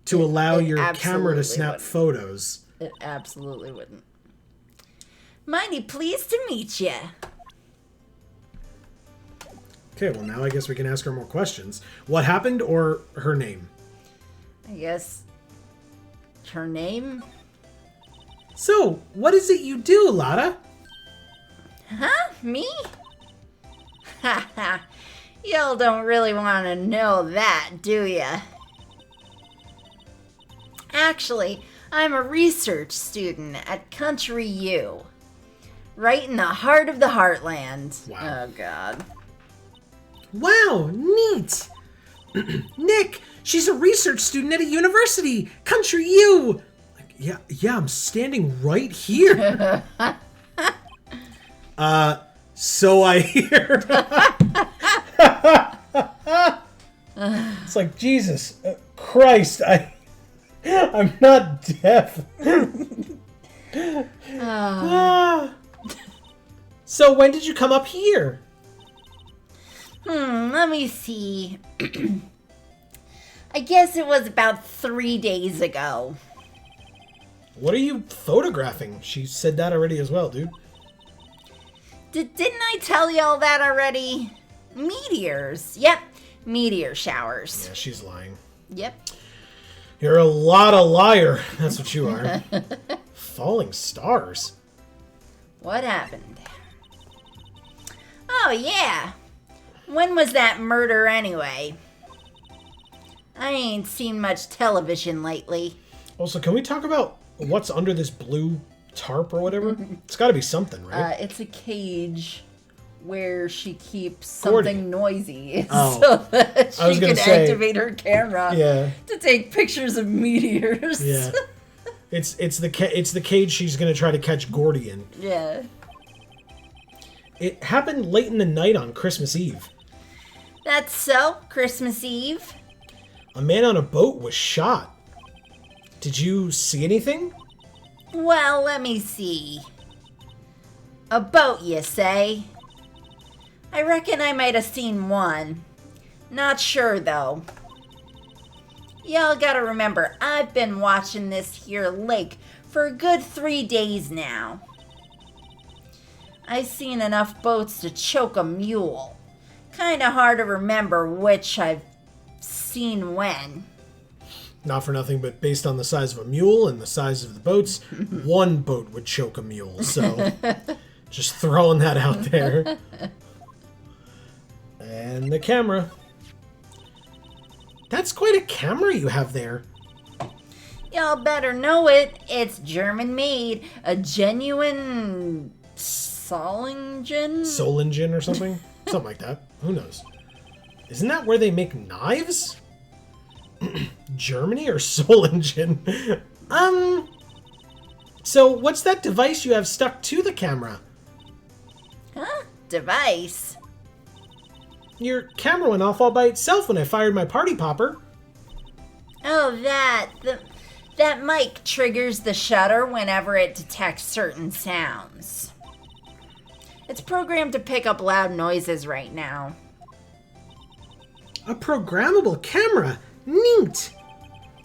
to allow your camera to snap photos? It absolutely wouldn't. Mighty pleased to meet you. Okay, well now I guess we can ask her more questions. What happened, or her name? I guess her name? So, what is it you do, Lotta? Huh? Me? Haha. Y'all don't really want to know that, do ya? Actually, I'm a research student at Country U. Right in the heart of the heartland. Wow. Oh, God. Wow, neat. Nick, she's a research student at a university. Country U. Like, yeah, I'm standing right here. So I hear. It's like, Jesus Christ, I'm not deaf. So when did you come up here? Let me see. I guess it was about 3 days ago. What are you photographing? She said that already as well, dude. Didn't I tell you all that already? Meteors. Yep, meteor showers. Yeah, she's lying. Yep. You're a lot of liar. That's what you are. Falling stars. What happened? Oh, yeah. When was that murder anyway? I ain't seen much television lately. Also, can we talk about what's under this blue tarp or whatever? It's got to be something, right? It's a cage where she keeps Gordy. something noisy Oh. so that she can activate her camera to take pictures of meteors. Yeah. It's the cage she's going to try to catch Gordy in. Yeah. It happened late in the night on Christmas Eve. That's so. Christmas Eve. A man on a boat was shot. Did you see anything? Well, let me see. A boat, you say? I reckon I might have seen one. Not sure, though. Y'all gotta remember, I've been watching this here lake for a good 3 days now. I've seen enough boats to choke a mule. Kinda hard to remember which I've seen when. Not for nothing, but based on the size of a mule and the size of the boats, one boat would choke a mule. So, just throwing that out there. And the camera. That's quite a camera you have there. Y'all better know it. It's German made. A genuine Solingen? Solingen or something? Something like that. Who knows? Isn't that where they make knives? Germany or Solingen? So what's that device you have stuck to the camera? Huh? Device? Your camera went off all by itself when I fired my party popper. Oh, that mic triggers the shutter whenever it detects certain sounds. It's programmed to pick up loud noises right now. A programmable camera. Neat.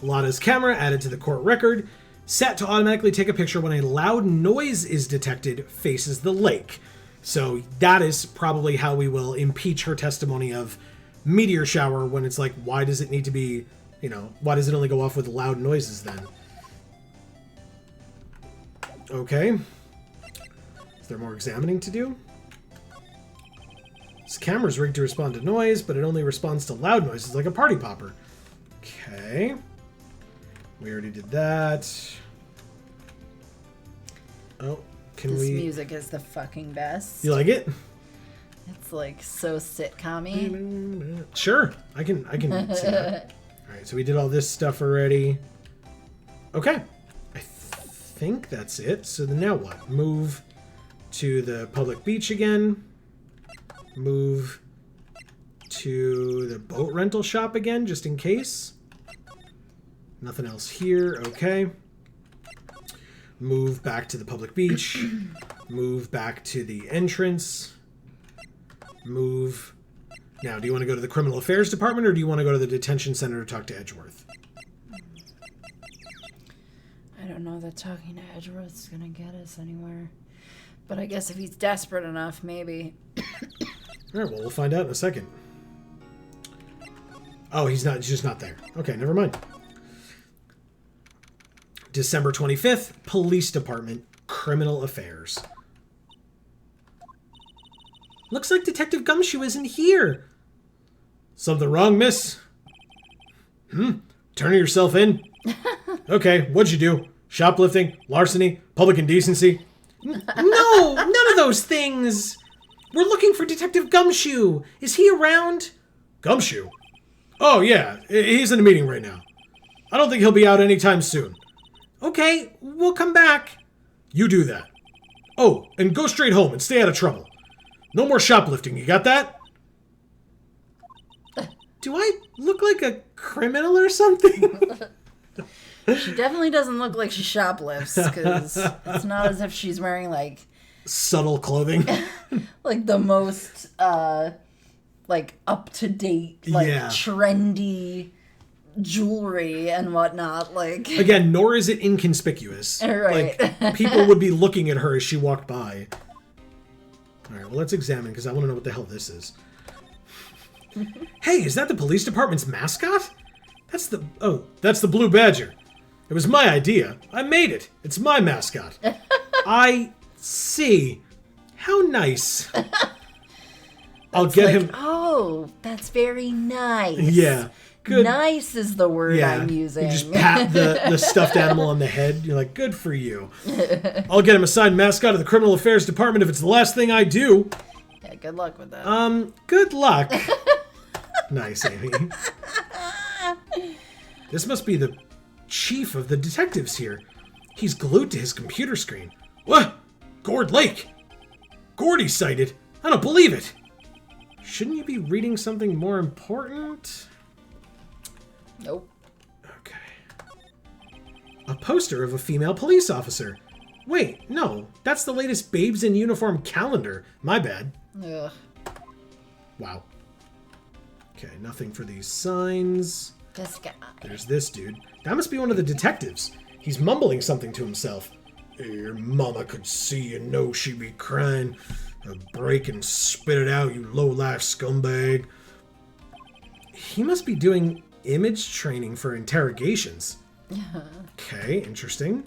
Lana's camera added to the court record, set to automatically take a picture when a loud noise is detected faces the lake. So that is probably how we will impeach her testimony of meteor shower when it's like, why does it need to be, why does it only go off with loud noises then? Okay. Is there more examining to do? This camera's rigged to respond to noise, but it only responds to loud noises like a party popper. Okay. We already did that. Oh, This music is the fucking best. You like it? It's like so sitcom-y. Sure. I can see that. Alright, so we did all this stuff already. Okay. I think that's it. So then now what? Move to the public beach again. Move to the boat rental shop again, just in case. Nothing else here. Okay. Move back to the public beach. Move back to the entrance. Move. Now, do you want to go to the criminal affairs department or do you want to go to the detention center to talk to Edgeworth? I don't know that talking to Edgeworth's gonna get us anywhere. But I guess if he's desperate enough, maybe. Alright, well, we'll find out in a second. Oh, he's just not there. Okay, never mind. December 25th, Police Department, Criminal Affairs. Looks like Detective Gumshoe isn't here. Something wrong, miss? Turning yourself in? Okay, what'd you do? Shoplifting, larceny, public indecency. No, none of those things. We're looking for Detective Gumshoe. Is he around? Gumshoe? Oh, yeah. He's in a meeting right now. I don't think he'll be out anytime soon. Okay, we'll come back. You do that. Oh, and go straight home and stay out of trouble. No more shoplifting, you got that? Do I look like a criminal or something? She definitely doesn't look like she shoplifts, because it's not as if she's wearing, like... subtle clothing. like, the most, like, up-to-date, like, trendy jewelry and whatnot, like... Again, nor is it inconspicuous. Right. Like, people would be looking at her as she walked by. Alright, well, let's examine, because I want to know what the hell this is. Hey, is that the police department's mascot? That's the Blue Badger. It was my idea. I made it. It's my mascot. I see. How nice. I'll get him... Oh, that's very nice. Yeah. Good. Nice is the word I'm using. You just pat the stuffed animal on the head. You're like, good for you. I'll get him assigned mascot of the Criminal Affairs Department if it's the last thing I do. Yeah, good luck with that. Good luck. Nice, Amy. This must be the chief of the detectives here. He's glued to his computer screen. What? Gord Lake? Gordy sighted? I don't believe it. Shouldn't you be reading something more important? Nope. Okay. A poster of a female police officer. Wait, no. That's the latest Babes in Uniform calendar. My bad. Ugh. Wow. Okay, nothing for these signs. This guy. There's this dude. That must be one of the detectives. He's mumbling something to himself. Your mama could see and know she'd be crying. Break and spit it out, you low-life scumbag. He must be doing image training for interrogations. Okay, interesting.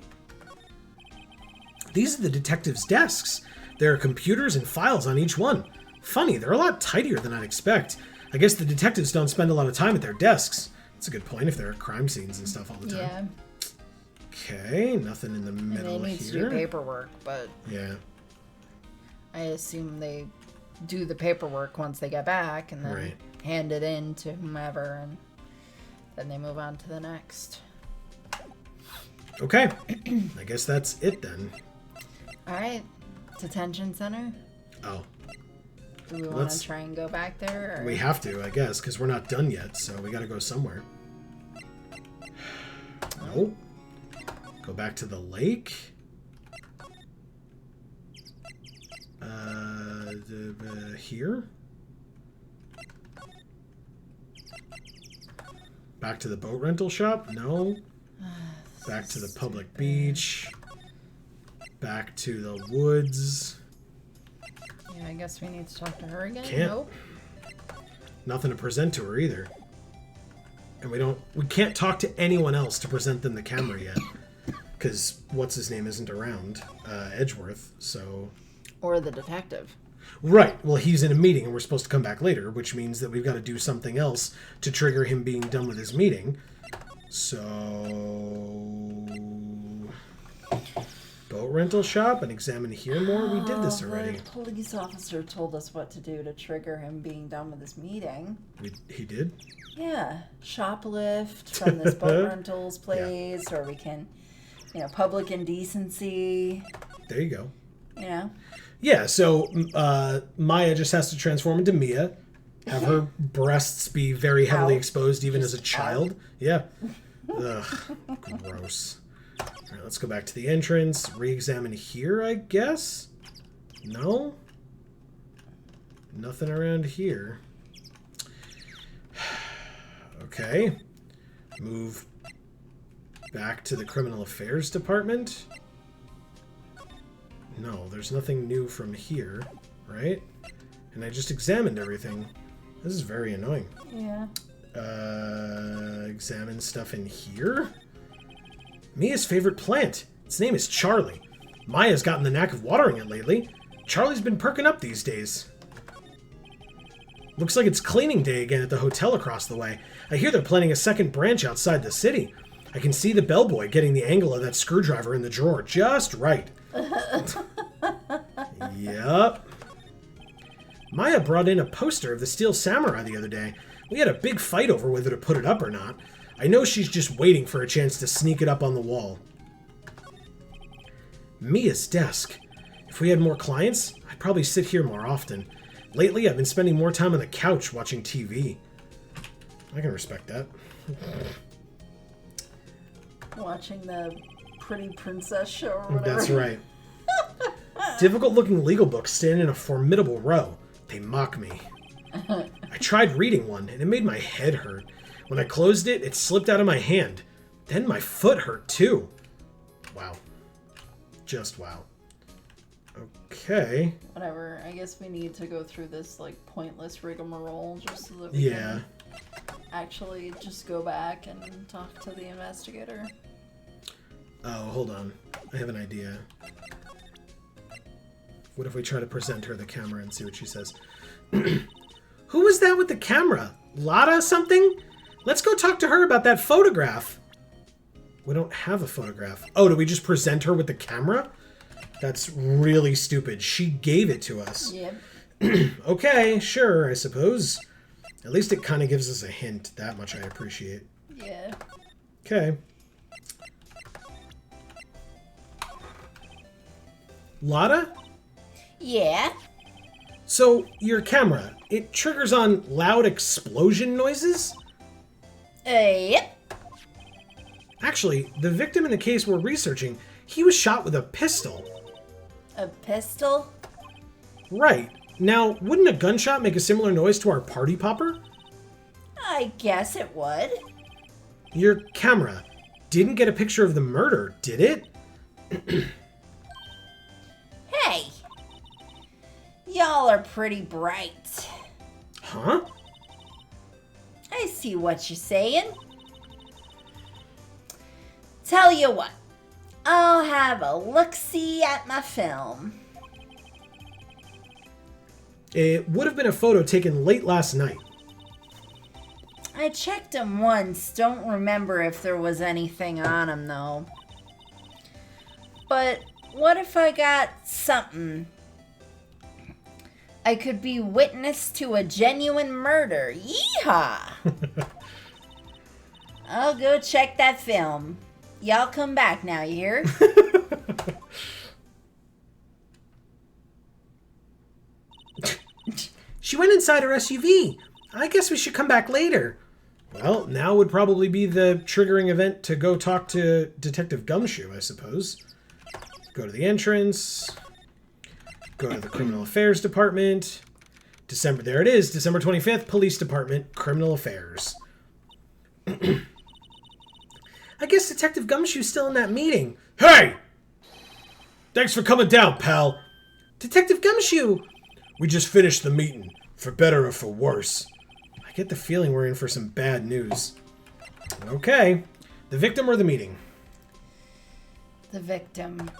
These are the detectives' desks. There are computers and files on each one. Funny, they're a lot tidier than I'd expect. I guess the detectives don't spend a lot of time at their desks. That's a good point if there are crime scenes and stuff all the time. Yeah. Okay, nothing in the middle they here. need to do paperwork, but... Yeah. I assume they do the paperwork once they get back and then hand it in to whomever, and then they move on to the next. Okay. I guess that's it then. Alright. Detention center? Oh. Do we want to try and go back there? Or? We have to, I guess, because we're not done yet, so we gotta go somewhere. Nope. Go back to the lake. Here. Back to the boat rental shop? No. Back to the public beach. Back to the woods. Yeah, I guess we need to talk to her again. Can't. Nope. Nothing to present to her either. And we can't talk to anyone else to present them the camera yet. Because what's his name isn't around. Edgeworth, so... Or the detective. Right. Well, he's in a meeting and we're supposed to come back later, which means that we've got to do something else to trigger him being done with his meeting. So... Boat rental shop and examine here more? We did this already. The police officer told us what to do to trigger him being done with his meeting. He did? Yeah. Shoplift from this boat rentals place, or we can, public indecency. There you go. Yeah, so Maya just has to transform into Mia, have her breasts be very heavily exposed even as a child. Yeah. Ugh, gross. All right, let's go back to the entrance. Re-examine here, I guess? No? Nothing around here. Okay. Move back to the Criminal Affairs Department. No, there's nothing new from here, right? And I just examined everything. This is very annoying. Yeah. Examine stuff in here? Mia's favorite plant. Its name is Charlie. Maya's gotten the knack of watering it lately. Charlie's been perking up these days. Looks like it's cleaning day again at the hotel across the way. I hear they're planning a second branch outside the city. I can see the bellboy getting the angle of that screwdriver in the drawer just right. Yup. Maya brought in a poster of the Steel Samurai the other day. We had a big fight over whether to put it up or not. I know she's just waiting for a chance to sneak it up on the wall. Mia's desk. If we had more clients, I'd probably sit here more often. Lately, I've been spending more time on the couch watching TV. I can respect that. Watching the Pretty Princess show or whatever. That's right. Difficult-looking legal books stand in a formidable row. They mock me. I tried reading one, and it made my head hurt. When I closed it, it slipped out of my hand. Then my foot hurt, too. Wow. Just wow. Okay. Whatever. I guess we need to go through this, like, pointless rigmarole just so that we can actually just go back and talk to the investigator. Oh, hold on. I have an idea. What if we try to present her the camera and see what she says? Who was that with the camera? Lotta something? Let's go talk to her about that photograph. We don't have a photograph. Oh, do we just present her with the camera? That's really stupid. She gave it to us. Yep. Okay, sure, I suppose. At least it kind of gives us a hint. That much I appreciate. Yeah. Okay. Lotta? Yeah? So, your camera, it triggers on loud explosion noises? Yep. Actually, the victim in the case we're researching, he was shot with a pistol. A pistol? Right. Now, wouldn't a gunshot make a similar noise to our party popper? I guess it would. Your camera didn't get a picture of the murder, did it? Hey! Y'all are pretty bright. Huh? I see what you're saying. Tell you what, I'll have a look-see at my film. It would have been a photo taken late last night. I checked him once, don't remember if there was anything on him though. But what if I got something? I could be witness to a genuine murder. Yeehaw! I'll go check that film. Y'all come back now, you hear? She went inside her SUV. I guess we should come back later. Well, now would probably be the triggering event to go talk to Detective Gumshoe, I suppose. Go to the entrance. Go to the Criminal Affairs Department. There it is, December 25th, Police Department, Criminal Affairs. I guess Detective Gumshoe's still in that meeting. Hey! Thanks for coming down, pal. Detective Gumshoe! We just finished the meeting, for better or for worse. I get the feeling we're in for some bad news. Okay. The victim or the meeting? The victim.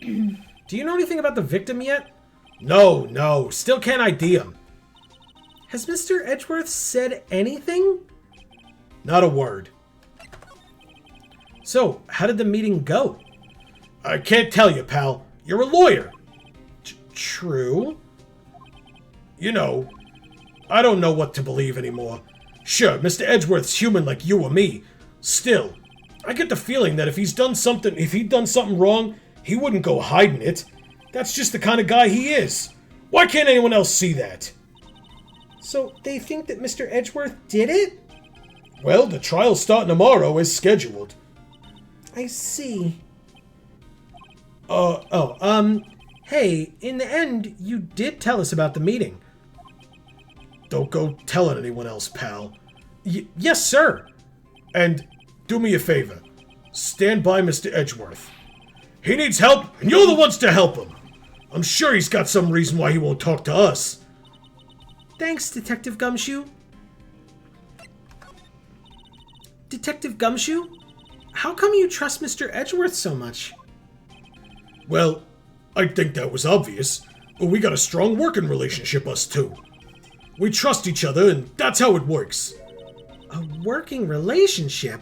Do you know anything about the victim yet? No. Still can't ID him. Has Mr. Edgeworth said anything? Not a word. So, how did the meeting go? I can't tell you, pal. You're a lawyer. True. You know, I don't know what to believe anymore. Sure, Mr. Edgeworth's human like you or me. Still, I get the feeling that if he'd done something wrong, he wouldn't go hiding it. That's just the kind of guy he is. Why can't anyone else see that? So, they think that Mr. Edgeworth did it? Well, the trial's starting tomorrow as scheduled. I see. Hey, in the end, you did tell us about the meeting. Don't go telling anyone else, pal. Yes, sir. And do me a favor. Stand by Mr. Edgeworth. He needs help, and you're the ones to help him. I'm sure he's got some reason why he won't talk to us. Thanks, Detective Gumshoe. Detective Gumshoe? How come you trust Mr. Edgeworth so much? Well, I think that was obvious. But we got a strong working relationship, us two. We trust each other, and that's how it works. A working relationship?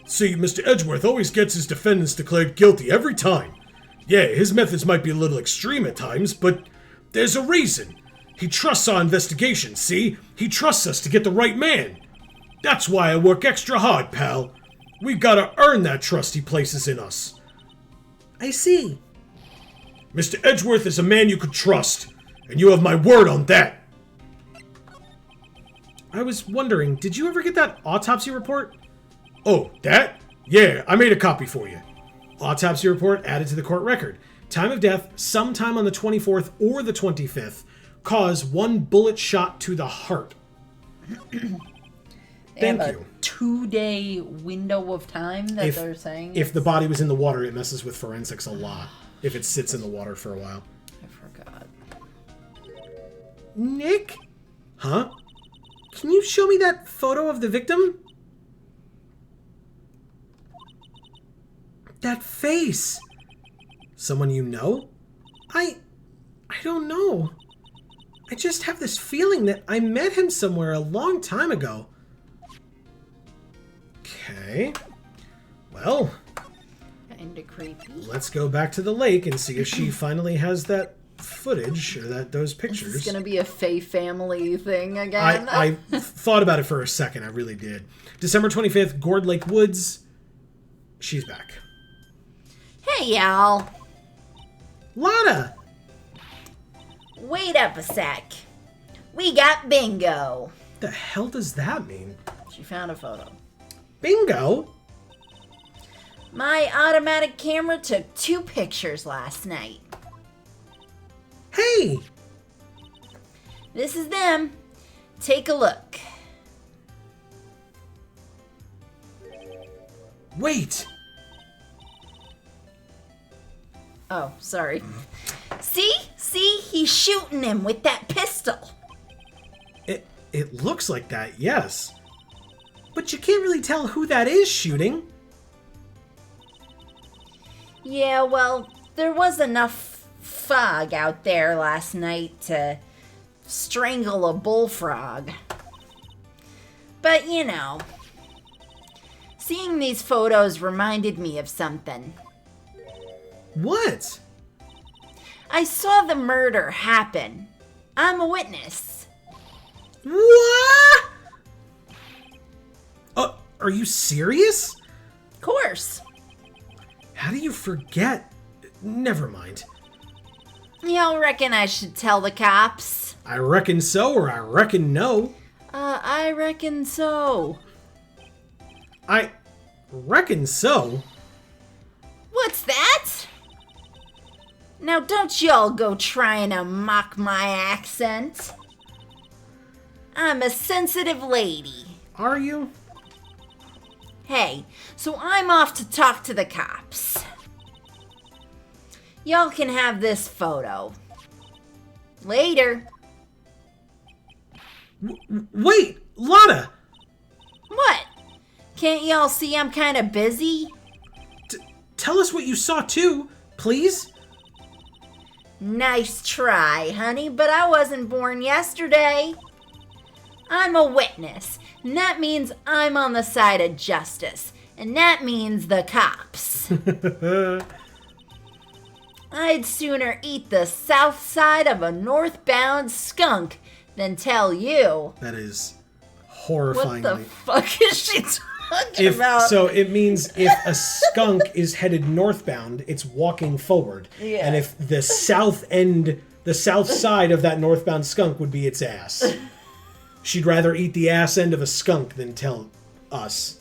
See, Mr. Edgeworth always gets his defendants declared guilty every time. Yeah, his methods might be a little extreme at times, but there's a reason. He trusts our investigation, see? He trusts us to get the right man. That's why I work extra hard, pal. We've got to earn that trust he places in us. I see. Mr. Edgeworth is a man you could trust, and you have my word on that. I was wondering, did you ever get that autopsy report? Oh, that? Yeah, I made a copy for you. Autopsy report added to the court record. Time of death, sometime on the 24th or the 25th. Cause 1 bullet shot to the heart. Thank you. 2-day window of time that they're saying? If the body was in the water, it messes with forensics a lot. If it sits in the water for a while. I forgot. Nick? Huh? Can you show me that photo of the victim? That face. Someone you know? I don't know. I just have this feeling that I met him somewhere a long time ago. Okay. Well, Kinda creepy. let's go back to the lake and see if she finally has that footage or those pictures. It's gonna be a Faye family thing again. I thought about it for a second. I really did. December 25th, Gourd Lake Woods. She's back. Hey, y'all. Lotta! Wait up a sec. We got bingo. The hell does that mean? She found a photo. Bingo? My automatic camera took 2 pictures last night. Hey! This is them. Take a look. Wait! Oh, sorry. See? He's shooting him with that pistol. It looks like that, yes. But you can't really tell who that is shooting. Yeah, well, there was enough fog out there last night to strangle a bullfrog. But, you know, seeing these photos reminded me of something. What? I saw the murder happen. I'm a witness. What? Are you serious? Of course. How do you forget? Never mind. Y'all reckon I should tell the cops? I reckon so, or I reckon no. I reckon so. I reckon so. What's that? Now don't y'all go trying to mock my accent. I'm a sensitive lady. Are you? Hey, so I'm off to talk to the cops. Y'all can have this photo. Later. Wait, Lotta! What? Can't y'all see I'm kind of busy? Tell us what you saw too, please. Nice try, honey, but I wasn't born yesterday. I'm a witness, and that means I'm on the side of justice, and that means the cops. I'd sooner eat the south side of a northbound skunk than tell you. That is horrifying. What the fuck is she talking about? So it means if a skunk is headed northbound, it's walking forward. Yeah. And if the south side of that northbound skunk would be its ass. She'd rather eat the ass end of a skunk than tell us.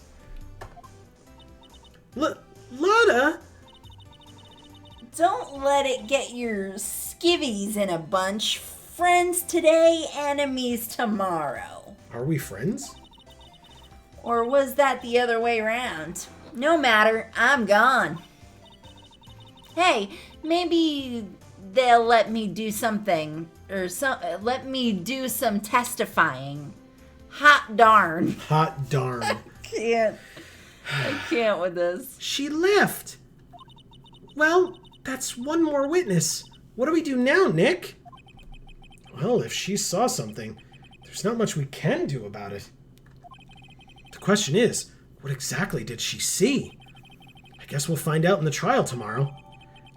Lotta? Don't let it get your skivvies in a bunch. Friends today, enemies tomorrow. Are we friends? Or was that the other way around? No matter, I'm gone. Hey, maybe they'll let me do something, or let me do some testifying. Hot darn. Hot darn. I can't with this. She left. Well, that's one more witness. What do we do now, Nick? Well, if she saw something, there's not much we can do about it. The question is, What exactly did she see? I guess we'll find out in the trial tomorrow.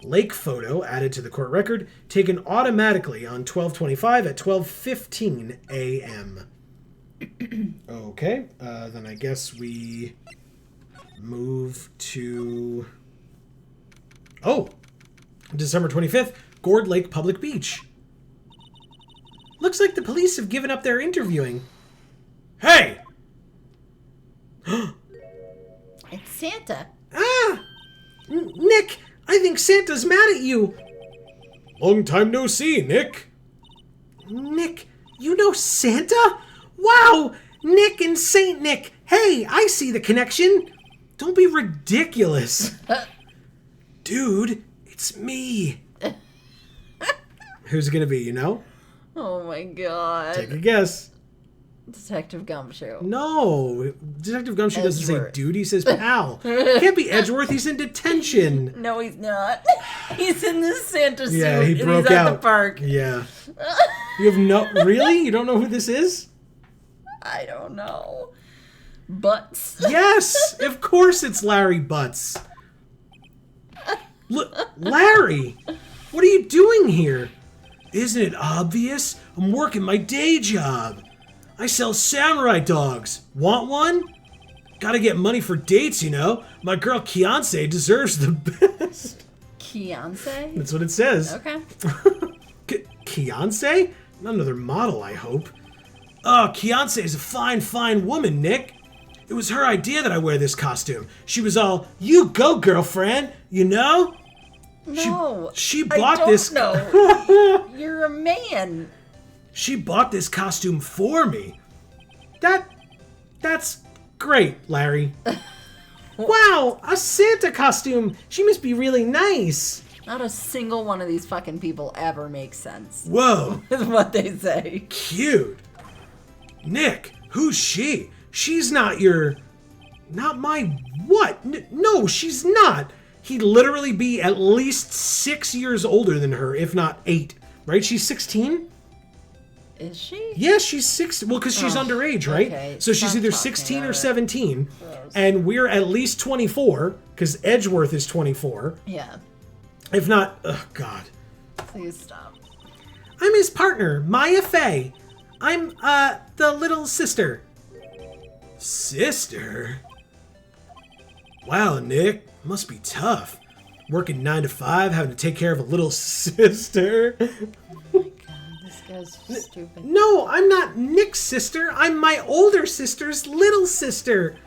Lake photo added to the court record, taken automatically on 12/25 at 12:15 a.m. Okay, then I guess we move to... Oh! December 25th, Gourd Lake Public Beach. Looks like the police have given up their interviewing. Hey! It's Santa. Ah! Nick, I think Santa's mad at you. Long time no see, Nick. Nick, you know Santa? Wow! Nick and Saint Nick. Hey, I see the connection. Don't be ridiculous. Dude, it's me. Who's it gonna be, you know? Oh my god. Take a guess. Detective Gumshoe. No, Detective Gumshoe doesn't say Edgeworth. dude, he says pal. Can't be Edgeworth, he's in detention. No, he's not. He's in this Santa suit. Yeah, he and broke he's out. at the park. Yeah. You have no... Really? You don't know who this is? I don't know. Butts. Yes! Of course it's Larry Butts. Look, Larry! What are you doing here? Isn't it obvious? I'm working my day job. I sell samurai dogs. Want one? Gotta get money for dates, you know. My girl Kianse deserves the best. Kianse? That's what it says. Okay. Kianse? Not another model, I hope. Oh, Kianse is a fine, fine woman, Nick. It was her idea that I wear this costume. She was all, you go, girlfriend, you know? No. She bought I don't this... know. You're a man. She bought this costume for me. That's great, Larry. Wow, a Santa costume. She must be really nice. Not a single one of these fucking people ever makes sense. Whoa, Is what they say. cute. Nick, who's she? She's not your... Not my what? No, she's not. He'd literally be at least 6 years older than her, if not 8. Right? She's 16? Is she? Yeah, she's 16. Well, because she's underage, right? Okay. So she's Stop either talking 16 or about it. 17. Gross. And we're at least 24, because Edgeworth is 24. Yeah. If not, oh, God. Please stop. I'm his partner, Maya Fey. I'm, the little sister. Sister? Wow, Nick. Must be tough. Working 9 to 5, having to take care of a little sister. God, this guy's stupid. No, I'm not Nick's sister. I'm my older sister's little sister.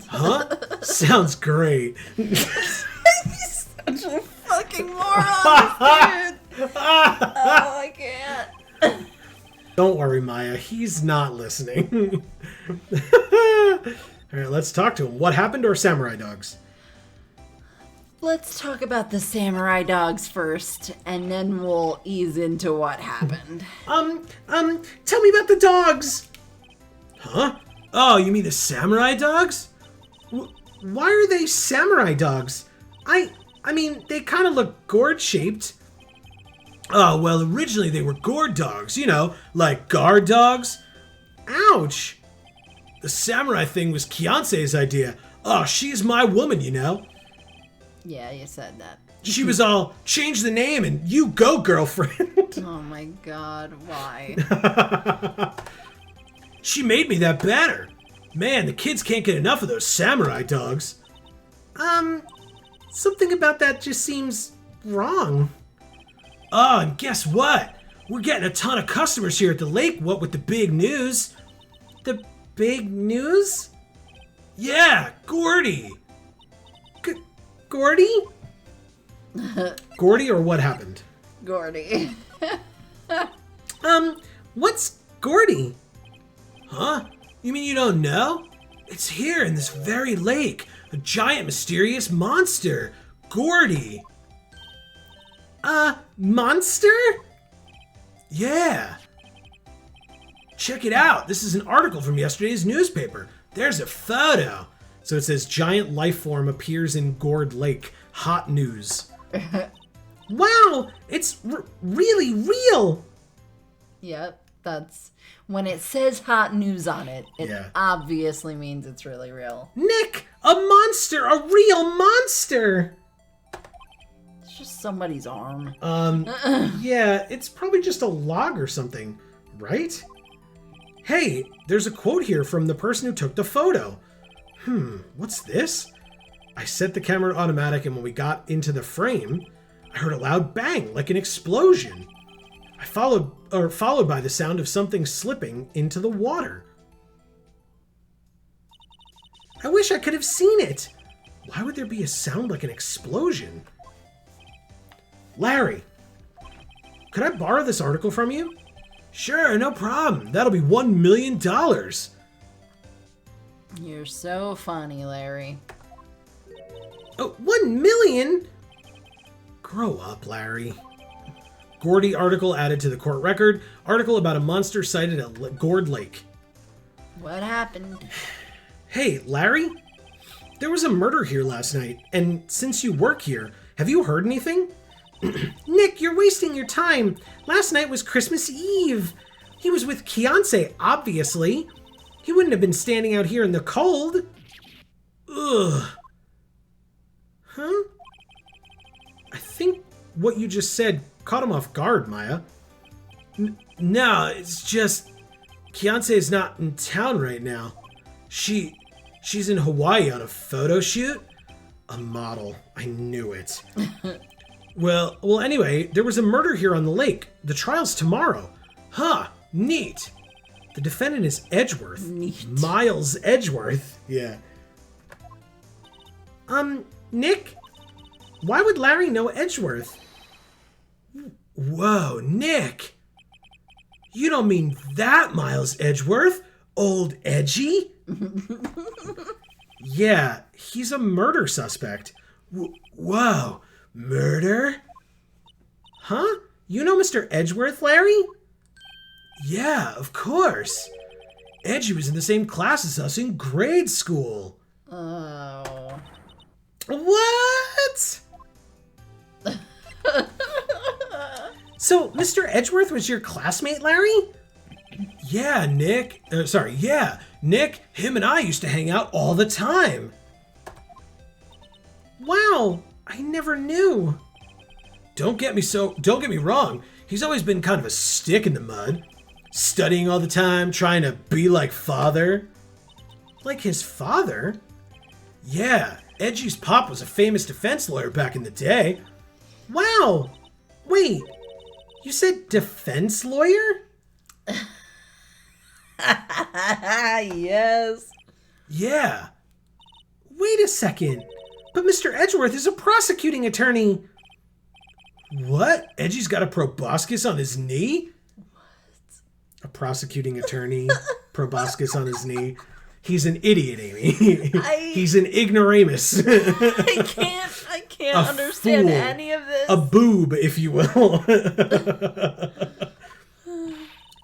Huh? Sounds great. He's such a fucking moron, dude. Oh, I can't. Don't worry, Maya. He's not listening. All right, let's talk to him. What happened to our samurai dogs? Let's talk about the samurai dogs first, and then we'll ease into what happened. Tell me about the dogs. Huh? Oh, you mean the samurai dogs? Why are they samurai dogs? I mean, they kind of look gourd-shaped. Oh, well, originally they were gourd dogs, you know, like guard dogs. Ouch! The samurai thing was Kianse's idea. Oh, she's my woman, you know. Yeah, you said that. She was all, change the name and you go, girlfriend. Oh my god, why? She made me that banner. Man, the kids can't get enough of those samurai dogs. Something about that just seems wrong. Oh, and guess what? We're getting a ton of customers here at the lake, what with the big news. The big news? Yeah, Gordy. Gordy? Gordy or what happened? Gordy. What's Gordy? Huh? You mean you don't know? It's here in this very lake. A giant mysterious monster. Gordy. Monster? Yeah. Check it out. This is an article from yesterday's newspaper. There's a photo. So it says giant life form appears in Gourd Lake. Hot news. Wow, it's really real. Yep. That's when it says hot news on it, it Yeah. obviously means it's really real. Nick, a monster, a real monster. It's just somebody's arm. Yeah, it's probably just a log or something, right? Hey, there's a quote here from the person who took the photo. What's this? I set the camera to automatic, and when we got into the frame, I heard a loud bang, like an explosion. Followed by the sound of something slipping into the water. I wish I could have seen it. Why would there be a sound like an explosion? Larry, could I borrow this article from you? Sure, no problem. That'll be $1 million. You're so funny, Larry. Oh, 1 million? Grow up, Larry. Gordy article added to the court record. Article about a monster sighted at Gourd Lake. What happened? Hey, Larry? There was a murder here last night, and since you work here, have you heard anything? Nick, you're wasting your time. Last night was Christmas Eve. He was with Kiance, obviously. He wouldn't have been standing out here in the cold. Ugh. Huh? I think what you just said caught him off guard, Maya. No, it's just Kiance is not in town right now. She's in Hawaii on a photo shoot. A model. I knew it. Well, anyway, there was a murder here on the lake. The trial's tomorrow. Huh, neat. The defendant is Edgeworth. Neat. Miles Edgeworth. Yeah. Nick? Why would Larry know Edgeworth? Whoa, Nick! You don't mean that Miles Edgeworth? Old Edgy? Yeah, he's a murder suspect. Whoa, murder? Huh? You know Mr. Edgeworth, Larry? Yeah, of course. Edgy was in the same class as us in grade school. Oh. What? So, Mr. Edgeworth was your classmate, Larry? Yeah, Nick. Nick, him and I used to hang out all the time. Wow, I never knew. Don't get me wrong. He's always been kind of a stick in the mud. Studying all the time, trying to be like father. Like his father? Yeah, Edgy's pop was a famous defense lawyer back in the day. Wow! Wait, you said defense lawyer? Yes. Yeah. Wait a second. But Mr. Edgeworth is a prosecuting attorney. What? Edgy's got a proboscis on his knee? What? A prosecuting attorney, proboscis on his knee. He's an idiot, Amy. He's an ignoramus. I can't understand fool. any of this. A boob, if you will.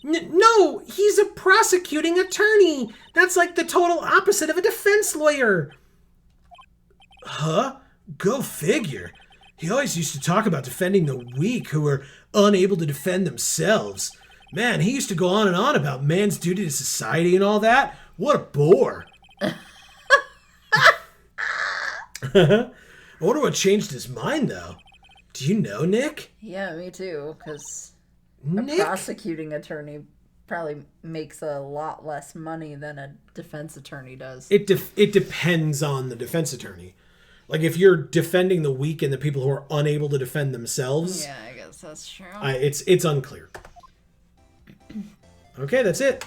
No, he's a prosecuting attorney. That's like the total opposite of a defense lawyer. Huh? Go figure. He always used to talk about defending the weak who were unable to defend themselves. Man, he used to go on and on about man's duty to society and all that. What a bore. I wonder what changed his mind, though. Do you know, Nick? Yeah, me too, because Nick? a prosecuting attorney probably makes a lot less money than a defense attorney does. It depends on the defense attorney. Like, if you're defending the weak and the people who are unable to defend themselves... Yeah, I guess that's true. It's unclear. Okay, that's it.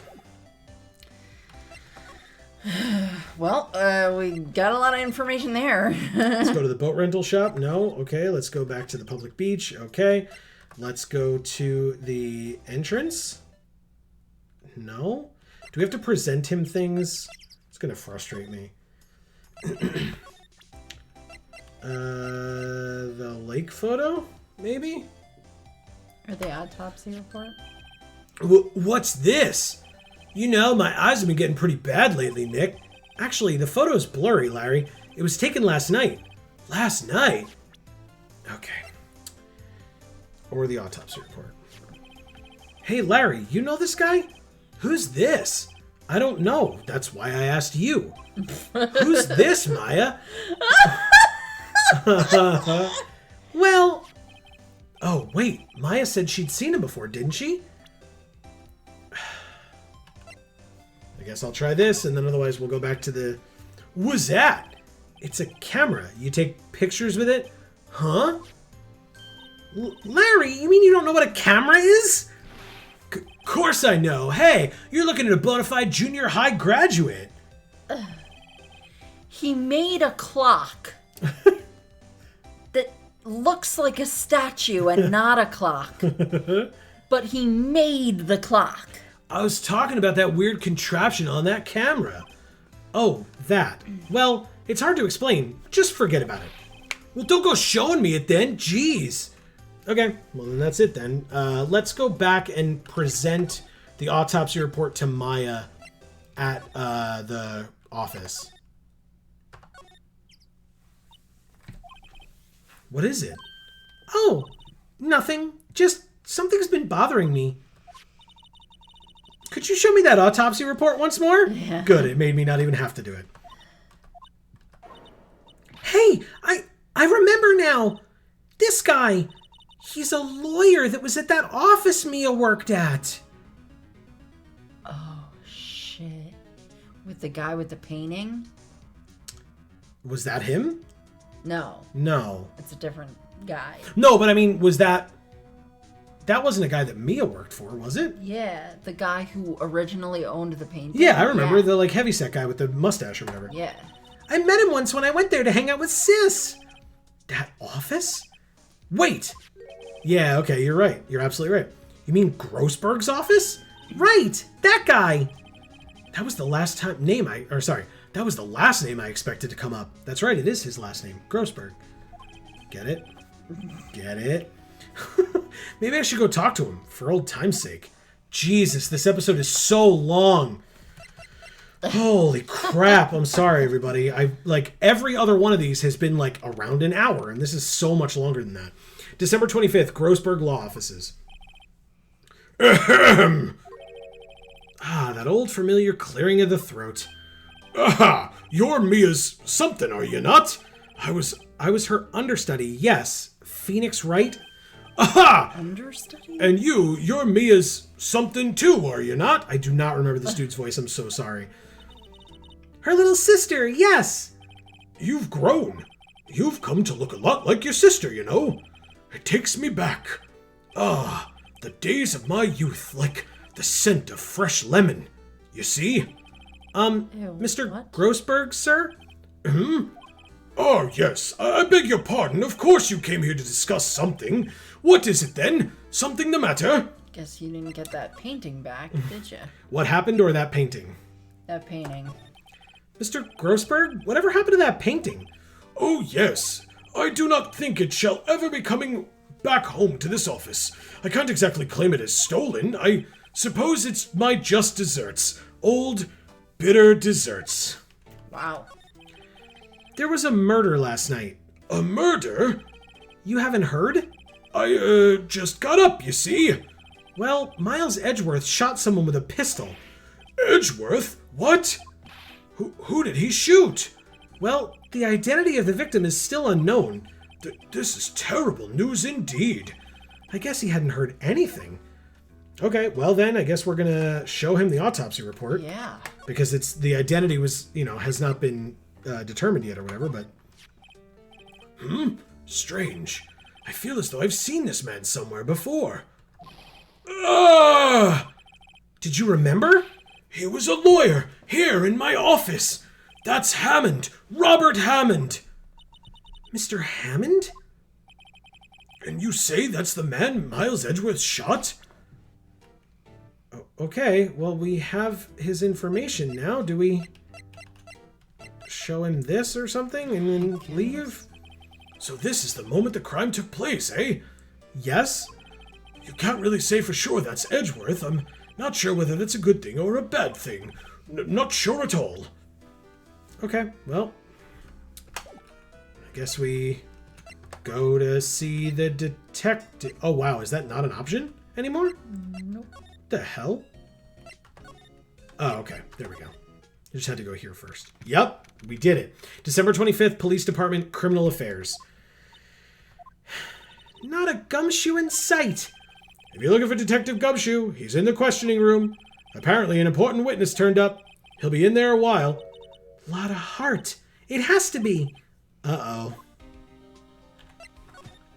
Well, we got a lot of information there. Let's go to the boat rental shop. No. Okay, let's go back to the public beach. Okay. Let's go to the entrance. No. Do we have to present him things? It's going to frustrate me. The lake photo? Maybe? Are the autopsy report? What's this? You know, my eyes have been getting pretty bad lately, Nick. Actually, the photo's blurry, Larry. It was taken last night. Last night? Okay. Or the autopsy report. Hey, Larry, you know this guy? Who's this? I don't know. That's why I asked you. Who's this, Maya? Well... Oh, wait. Maya said she'd seen him before, didn't she? I guess I'll try this, and then otherwise we'll go back to the... What's that? It's a camera. You take pictures with it? Huh? Larry, you mean you don't know what a camera is? Course I know. Hey, you're looking at a bona fide junior high graduate. He made a clock that looks like a statue and not a clock. But he made the clock. I was talking about that weird contraption on that camera. Oh, that. Well, it's hard to explain. Just forget about it. Well, don't go showing me it then. Jeez. Okay, well then that's it then. Let's go back and present the autopsy report to Maya at the office. What is it? Oh, nothing. Just something's been bothering me. Could you show me that autopsy report once more? Yeah. Good, it made me not even have to do it. Hey, I remember now. This guy... He's a lawyer that was at that office Mia worked at. Oh, shit. With the guy with the painting? Was that him? No. No. It's a different guy. No, but I mean, was that... That wasn't a guy that Mia worked for, was it? Yeah, the guy who originally owned the painting. Yeah, I remember. The, like, heavyset guy with the mustache or whatever. Yeah. I met him once when I went there to hang out with Sis. That office? Wait! Yeah, okay, you're right. You're absolutely right. You mean Grossberg's office? Right! That guy! That was the last name I expected to come up. That's right, it is his last name. Grossberg. Get it? Get it? Maybe I should go talk to him, for old time's sake. Jesus, this episode is so long. Holy crap, I'm sorry, everybody. Every other one of these has been, around an hour, and this is so much longer than that. December 25th, Grossberg Law Offices. Ahem. That old familiar clearing of the throat. Aha! You're Mia's something, are you not? I was her understudy, yes. Phoenix Wright? Aha! Understudy? And you're Mia's something too, are you not? I do not remember this dude's voice, I'm so sorry. Her little sister, yes! You've grown. You've come to look a lot like your sister, you know. It takes me back. Ah, the days of my youth, like the scent of fresh lemon. You see? Ew, Mr. what? Grossberg, sir? Oh, yes. I beg your pardon. Of course you came here to discuss something. What is it then? Something the matter? Guess you didn't get that painting back, did you? What happened or that painting? That painting. Mr. Grossberg, whatever happened to that painting? Oh, yes. I do not think it shall ever be coming back home to this office. I can't exactly claim it as stolen. I suppose it's my just desserts. Old, bitter desserts. Wow. There was a murder last night. A murder? You haven't heard? I, just got up, you see. Well, Miles Edgeworth shot someone with a pistol. Edgeworth? What? Who did he shoot? Well, the identity of the victim is still unknown. This is terrible news indeed. I guess he hadn't heard anything. Okay, well then, I guess we're gonna show him the autopsy report. Yeah. Because the identity was, has not been determined yet or whatever, but... Strange. I feel as though I've seen this man somewhere before. Ah! Did you remember? He was a lawyer, here in my office. That's Hammond, Robert Hammond. Mr. Hammond? And you say that's the man Miles Edgeworth shot? Okay, well, we have his information now. Do we show him this or something and then leave? So this is the moment the crime took place, eh? Yes? You can't really say for sure that's Edgeworth. I'm not sure whether that's a good thing or a bad thing. Not sure at all. Okay, well, I guess we go to see the detective. Oh, wow, is that not an option? anymore? Nope. The hell? Oh, okay. There we go. I just had to go here first. Yep, we did it. December 25th, Police Department, Criminal Affairs. Not a gumshoe in sight. If you're looking for Detective Gumshoe, he's in the questioning room. Apparently an important witness turned up. He'll be in there a while. Lot of heart. It has to be. Uh-oh.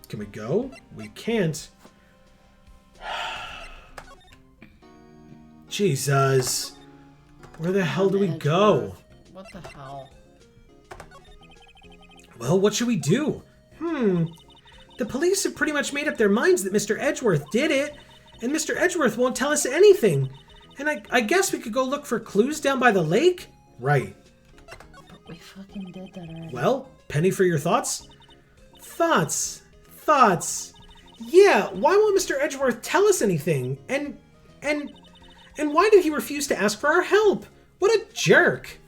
Can we go? We can't. Jesus. Where the hell do we go? What the hell? Well, what should we do? The police have pretty much made up their minds that Mr. Edgeworth did it, and Mr. Edgeworth won't tell us anything. And I guess we could go look for clues down by the lake? Right. But we fucking did that already. Well, penny for your thoughts? Thoughts. Yeah, why won't Mr. Edgeworth tell us anything? And why did he refuse to ask for our help? What a jerk.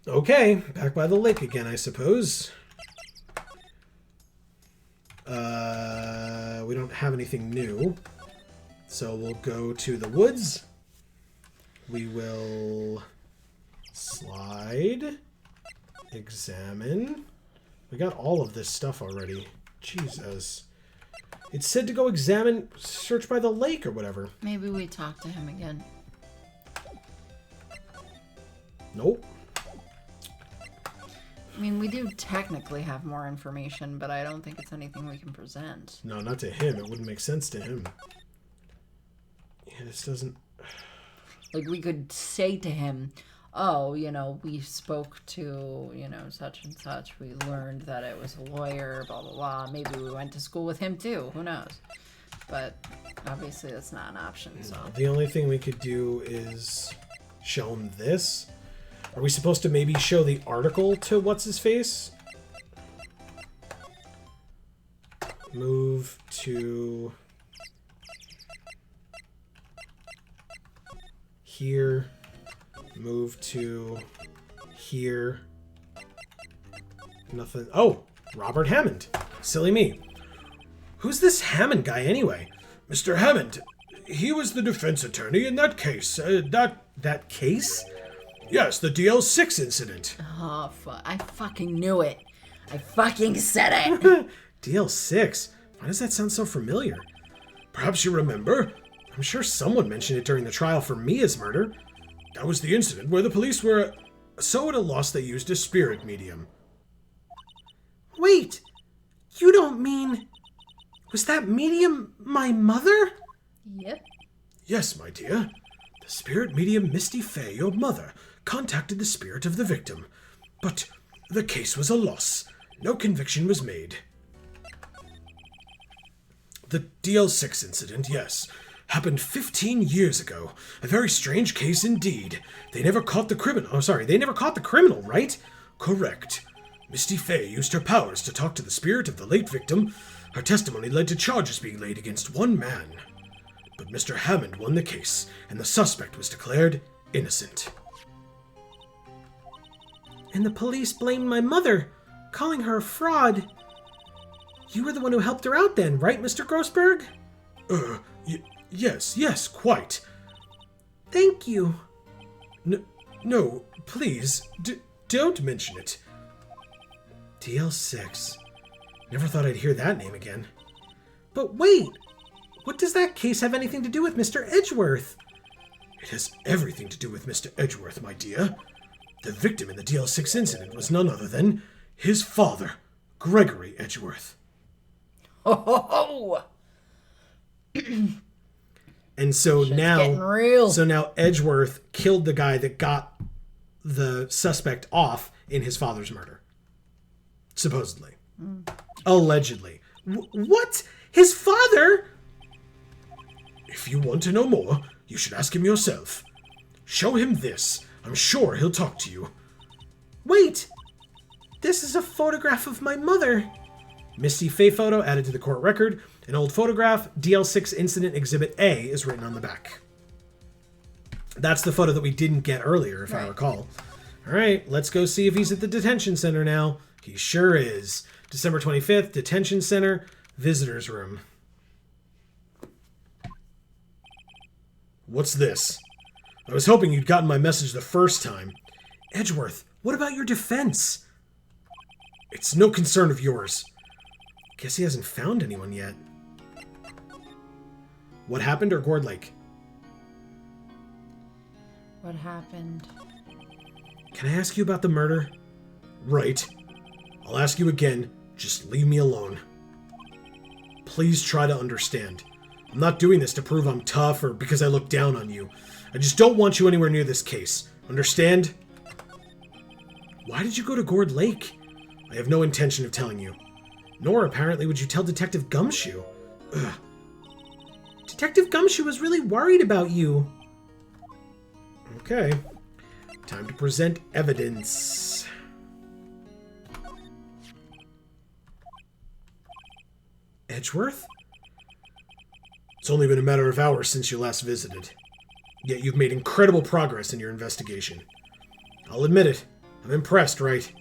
Okay, back by the lake again, I suppose. We don't have anything new. So we'll go to the woods. We will slide, examine. We got all of this stuff already. Jesus. It said to go examine, search by the lake or whatever. Maybe we talk to him again. Nope. I mean, we do technically have more information, but I don't think it's anything we can present. No, not to him. It wouldn't make sense to him. Yeah, this doesn't... Like, we could say to him, oh, you know, we spoke to, you know, such and such. We learned that it was a lawyer, blah, blah, blah. Maybe we went to school with him, too. Who knows? But obviously that's not an option, so... The only thing we could do is show him this. Are we supposed to maybe show the article to what's-his-face? Move to... here. Move to here. Nothing. Oh, Robert Hammond. Silly me. Who's this Hammond guy anyway? Mr. Hammond. He was the defense attorney in that case. That case? Yes, the DL6 incident. Oh, I fucking knew it. I fucking said it. DL6? Why does that sound so familiar? Perhaps you remember? I'm sure someone mentioned it during the trial for Mia's murder. That was the incident where the police were so at a loss they used a spirit medium. Wait! You don't mean... Was that medium my mother? Yep. Yes, my dear. The spirit medium Misty Fey, your mother, contacted the spirit of the victim. But the case was a loss. No conviction was made. The DL6 incident, yes, happened 15 years ago. A very strange case indeed. They never caught the criminal. Oh, sorry, they never caught the criminal, right? Correct. Misty Fey used her powers to talk to the spirit of the late victim. Her testimony led to charges being laid against one man. But Mr. Hammond won the case, and the suspect was declared innocent. And the police blamed my mother, calling her a fraud. You were the one who helped her out then, right, Mr. Grossberg? Yes, quite. Thank you. No, please, don't mention it. DL6. Never thought I'd hear that name again. But wait! What does that case have anything to do with Mr. Edgeworth? It has everything to do with Mr. Edgeworth, my dear. The victim in the DL6 incident was none other than his father, Gregory Edgeworth. Ho ho ho! And so Shit's now, getting real. So now Edgeworth killed the guy that got the suspect off in his father's murder. Supposedly. Allegedly. What? His father? If you want to know more, you should ask him yourself. Show him this. I'm sure he'll talk to you. Wait! This is a photograph of my mother. Misty Fey photo added to the court record. An old photograph, DL6 Incident Exhibit A, is written on the back. That's the photo that we didn't get earlier, if I recall. All right, let's go see if he's at the detention center now. He sure is. December 25th, detention center, visitor's room. What's this? I was hoping you'd gotten my message the first time. Edgeworth, what about your defense? It's no concern of yours. Guess he hasn't found anyone yet. What happened, or Gourd Lake? What happened? Can I ask you about the murder? Right. I'll ask you again. Just leave me alone. Please try to understand. I'm not doing this to prove I'm tough or because I look down on you. I just don't want you anywhere near this case. Understand? Why did you go to Gourd Lake? I have no intention of telling you. Nor, apparently, would you tell Detective Gumshoe. Ugh. Detective Gumshoe was really worried about you. Okay. Time to present evidence. Edgeworth? It's only been a matter of hours since you last visited. Yet you've made incredible progress in your investigation. I'll admit it. I'm impressed, Wright.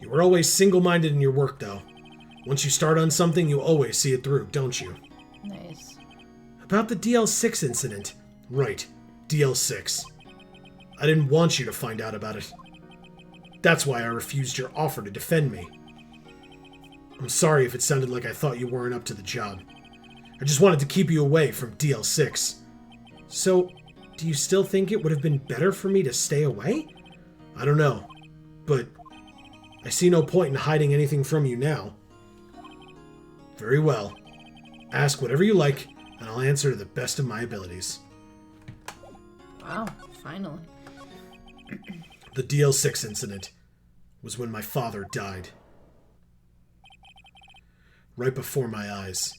You were always single-minded in your work, though. Once you start on something, you always see it through, don't you? Nice. About the DL6 incident. Right. DL6. I didn't want you to find out about it. That's why I refused your offer to defend me. I'm sorry if it sounded like I thought you weren't up to the job. I just wanted to keep you away from DL6. So, do you still think it would have been better for me to stay away? I don't know, but I see no point in hiding anything from you now. Very well. Ask whatever you like, and I'll answer to the best of my abilities. Wow, finally. The DL6 incident was when my father died. Right before my eyes.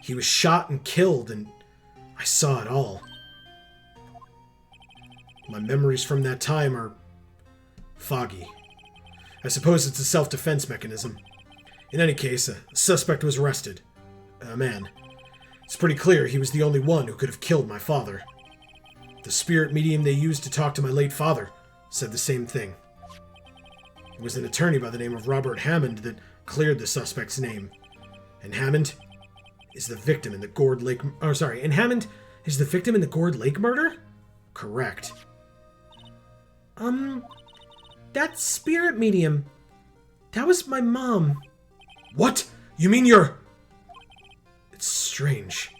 He was shot and killed, and I saw it all. My memories from that time are foggy. I suppose it's a self-defense mechanism. In any case, a suspect was arrested. A man. It's pretty clear he was the only one who could have killed my father. The spirit medium they used to talk to my late father said the same thing. It was an attorney by the name of Robert Hammond that cleared the suspect's name. And Hammond is the victim in the Gourd Lake... And Hammond is the victim in the Gourd Lake murder? Correct. That spirit medium... That was my mom. What? You mean you're... It's strange.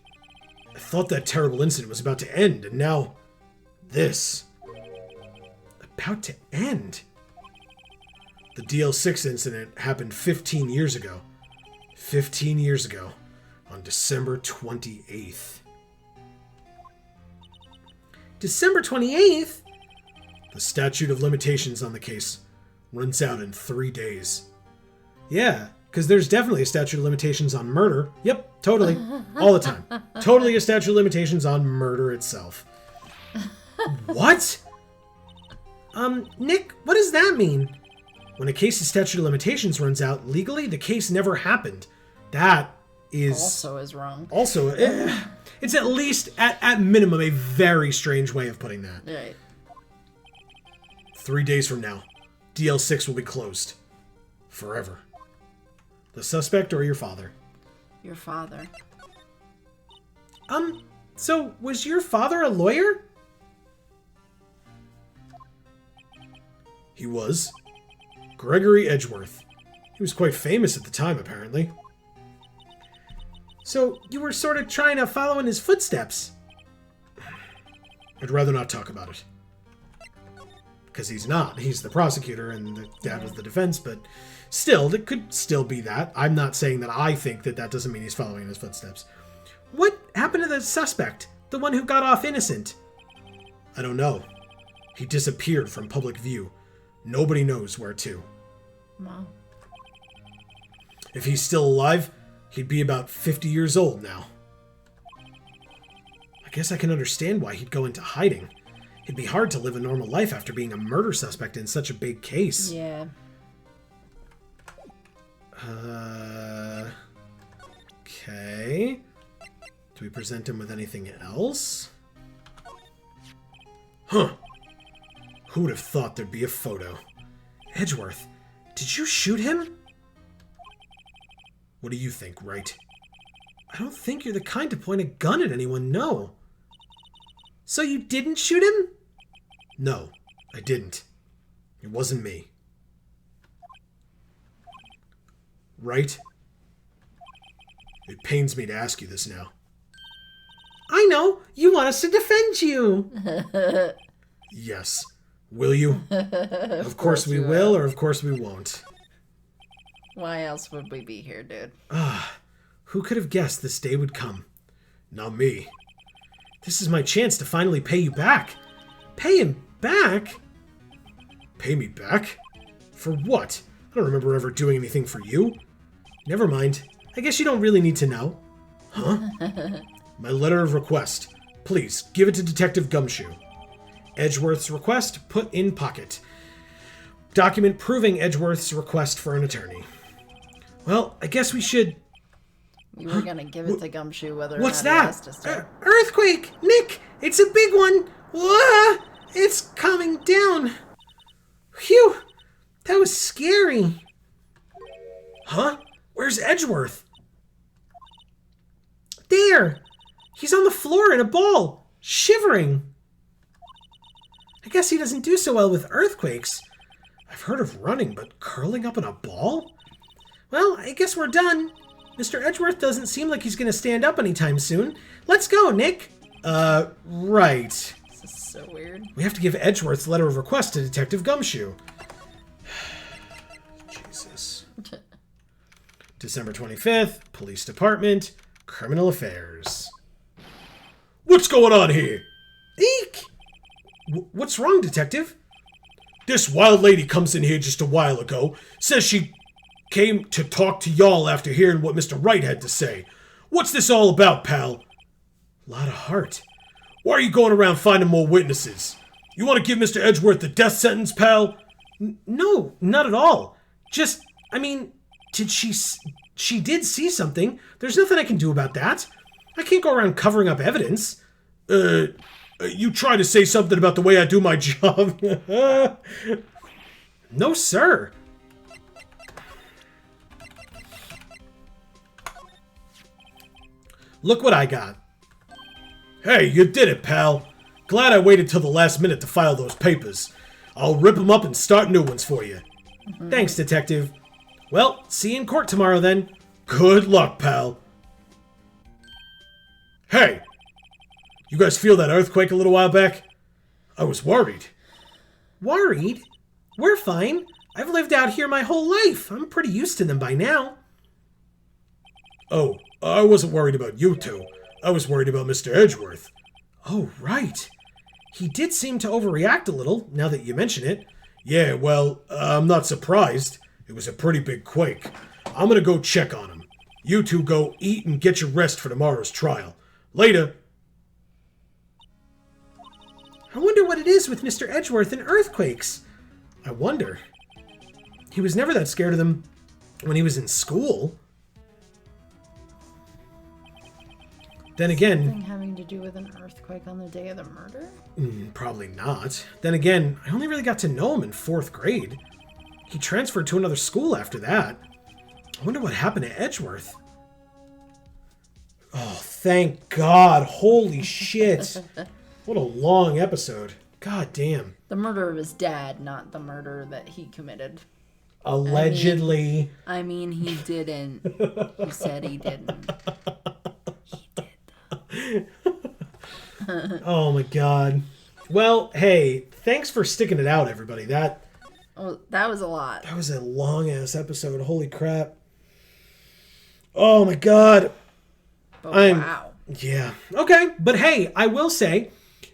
I thought that terrible incident was about to end, and now... This. About to end? The DL6 incident happened 15 years ago. 15 years ago. On December 28th. December 28th? The statute of limitations on the case runs out in 3 days. Yeah, because there's definitely a statute of limitations on murder. Yep, totally. All the time. Totally a statute of limitations on murder itself. What? Nick, what does that mean? When a case's statute of limitations runs out, legally, the case never happened. That is... Also is wrong. Also, it's at least, at minimum, a very strange way of putting that. Right. 3 days from now, DL6 will be closed. Forever. The suspect or your father? Your father. So was your father a lawyer? He was. Gregory Edgeworth. He was quite famous at the time, apparently. So you were sort of trying to follow in his footsteps? I'd rather not talk about it. Because he's not. He's the prosecutor and the dad was the defense, but still, it could still be that. I'm not saying that I think that that doesn't mean he's following in his footsteps. What happened to the suspect? The one who got off innocent? I don't know. He disappeared from public view. Nobody knows where to. Wow. If he's still alive, he'd be about 50 years old now. I guess I can understand why he'd go into hiding. It'd be hard to live a normal life after being a murder suspect in such a big case. Yeah. Okay. Do we present him with anything else? Huh. Who would have thought there'd be a photo? Edgeworth, did you shoot him? What do you think, Wright? I don't think you're the kind to point a gun at anyone, no. So you didn't shoot him? No, I didn't. It wasn't me. Wright? It pains me to ask you this now. I know! You want us to defend you! Yes. Will you? Of course we will, or of course we won't. Why else would we be here, dude? Who could have guessed this day would come? Not me. This is my chance to finally pay you back. Pay him back? Pay me back? For what? I don't remember ever doing anything for you. Never mind. I guess you don't really need to know. Huh? My letter of request. Please, give it to Detective Gumshoe. Edgeworth's request, put in pocket. Document proving Edgeworth's request for an attorney. Well, I guess we should... We were gonna give it to Gumshoe whether or What's not he that? asked us to. Earthquake! Nick! It's a big one! Whoa! It's coming down! Phew! That was scary! Huh? Where's Edgeworth? There! He's on the floor in a ball, shivering. I guess he doesn't do so well with earthquakes. I've heard of running, but curling up in a ball? Well, I guess we're done. Mr. Edgeworth doesn't seem like he's going to stand up anytime soon. Let's go, Nick. Right. This is so weird. We have to give Edgeworth's letter of request to Detective Gumshoe. Jesus. December 25th, Police Department, Criminal Affairs. What's going on here? Eek! What's wrong, Detective? This wild lady comes in here just a while ago, says she came to talk to y'all after hearing what Mr. Wright had to say. What's this all about, pal? Lot of heart. Why are you going around finding more witnesses? You want to give Mr. Edgeworth the death sentence, pal? No, not at all. Just, I mean, she did see something. There's nothing I can do about that. I can't go around covering up evidence. You try to say something about the way I do my job. No, sir. Look what I got. Hey, you did it, pal. Glad I waited till the last minute to file those papers. I'll rip them up and start new ones for you. Thanks, Detective. Well, see you in court tomorrow, then. Good luck, pal. Hey! You guys feel that earthquake a little while back? I was worried. Worried? We're fine. I've lived out here my whole life. I'm pretty used to them by now. Oh, I wasn't worried about you two. I was worried about Mr. Edgeworth. Oh, right. He did seem to overreact a little, now that you mention it. Yeah, well, I'm not surprised. It was a pretty big quake. I'm gonna go check on him. You two go eat and get your rest for tomorrow's trial. Later. I wonder what it is with Mr. Edgeworth and earthquakes. I wonder. He was never that scared of them when he was in school. Then again... Something having to do with an earthquake on the day of the murder? Probably not. Then again, I only really got to know him in 4th grade. He transferred to another school after that. I wonder what happened to Edgeworth. Oh, thank God. Holy shit. What a long episode. God damn. The murder of his dad, not the murder that he committed. Allegedly. I mean he didn't. He said he didn't. He did, though. Oh, my God. Well, hey, thanks for sticking it out, everybody. That was a lot. That was a long-ass episode. Holy crap. Oh, my God. But wow. Yeah. Okay. But hey, I will say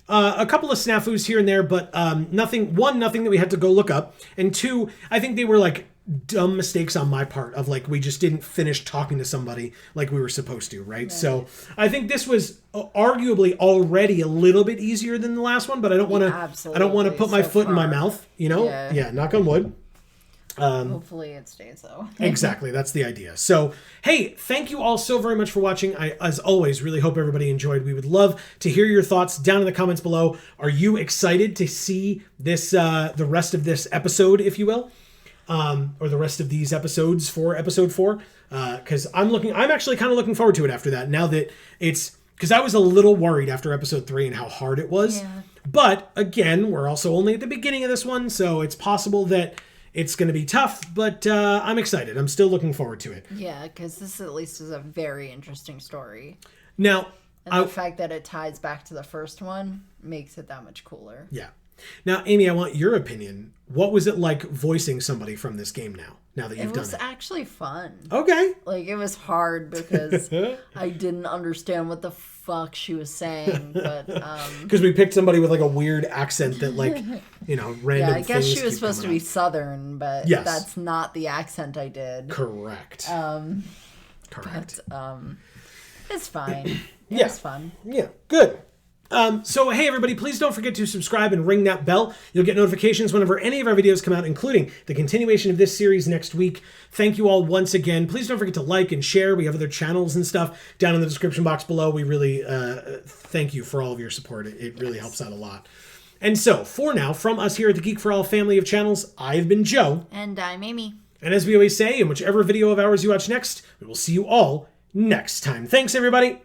a couple of snafus here and there, but nothing that we had to go look up. And 2, I think they were like dumb mistakes on my part of like we just didn't finish talking to somebody like we were supposed to, right? So I think this was arguably already a little bit easier than the last one, but I don't want to put my foot in my mouth, you know? Yeah, knock on wood. Hopefully it stays so. Exactly, that's the idea. So, hey, thank you all so very much for watching. I, as always, really hope everybody enjoyed. We would love to hear your thoughts down in the comments below. Are you excited to see this, the rest of this episode, if you will? or the rest of these episodes for episode 4, because I'm actually kind of looking forward to it after that. Now that it's, because I was a little worried after episode 3 and how hard it was. Yeah. But again, we're also only at the beginning of this one, so it's possible that it's going to be tough, but I'm excited. I'm still looking forward to it. Yeah, because this at least is a very interesting story. Now, And the fact that it ties back to the first one makes it that much cooler. yeah. Now, Amy, I want your opinion. What was it like voicing somebody from this game now that you've done it? It was actually fun. Okay. Like, it was hard because I didn't understand what the fuck she was saying, but because we picked somebody with like a weird accent that random yeah, I guess things she was keep supposed to coming be up. Southern, but Yes. that's not the accent I did. Correct. Correct. But it's fine. Yeah. It's fun. Yeah, good. So, hey, everybody, please don't forget to subscribe and ring that bell. You'll get notifications whenever any of our videos come out, including the continuation of this series next week. Thank you all once again. Please don't forget to like and share. We have other channels and stuff down in the description box below. We really thank you for all of your support. It really helps out a lot. And so, for now, from us here at the Geek for All family of channels, I've been Joe. And I'm Amy. And as we always say, in whichever video of ours you watch next, we will see you all next time. Thanks, everybody.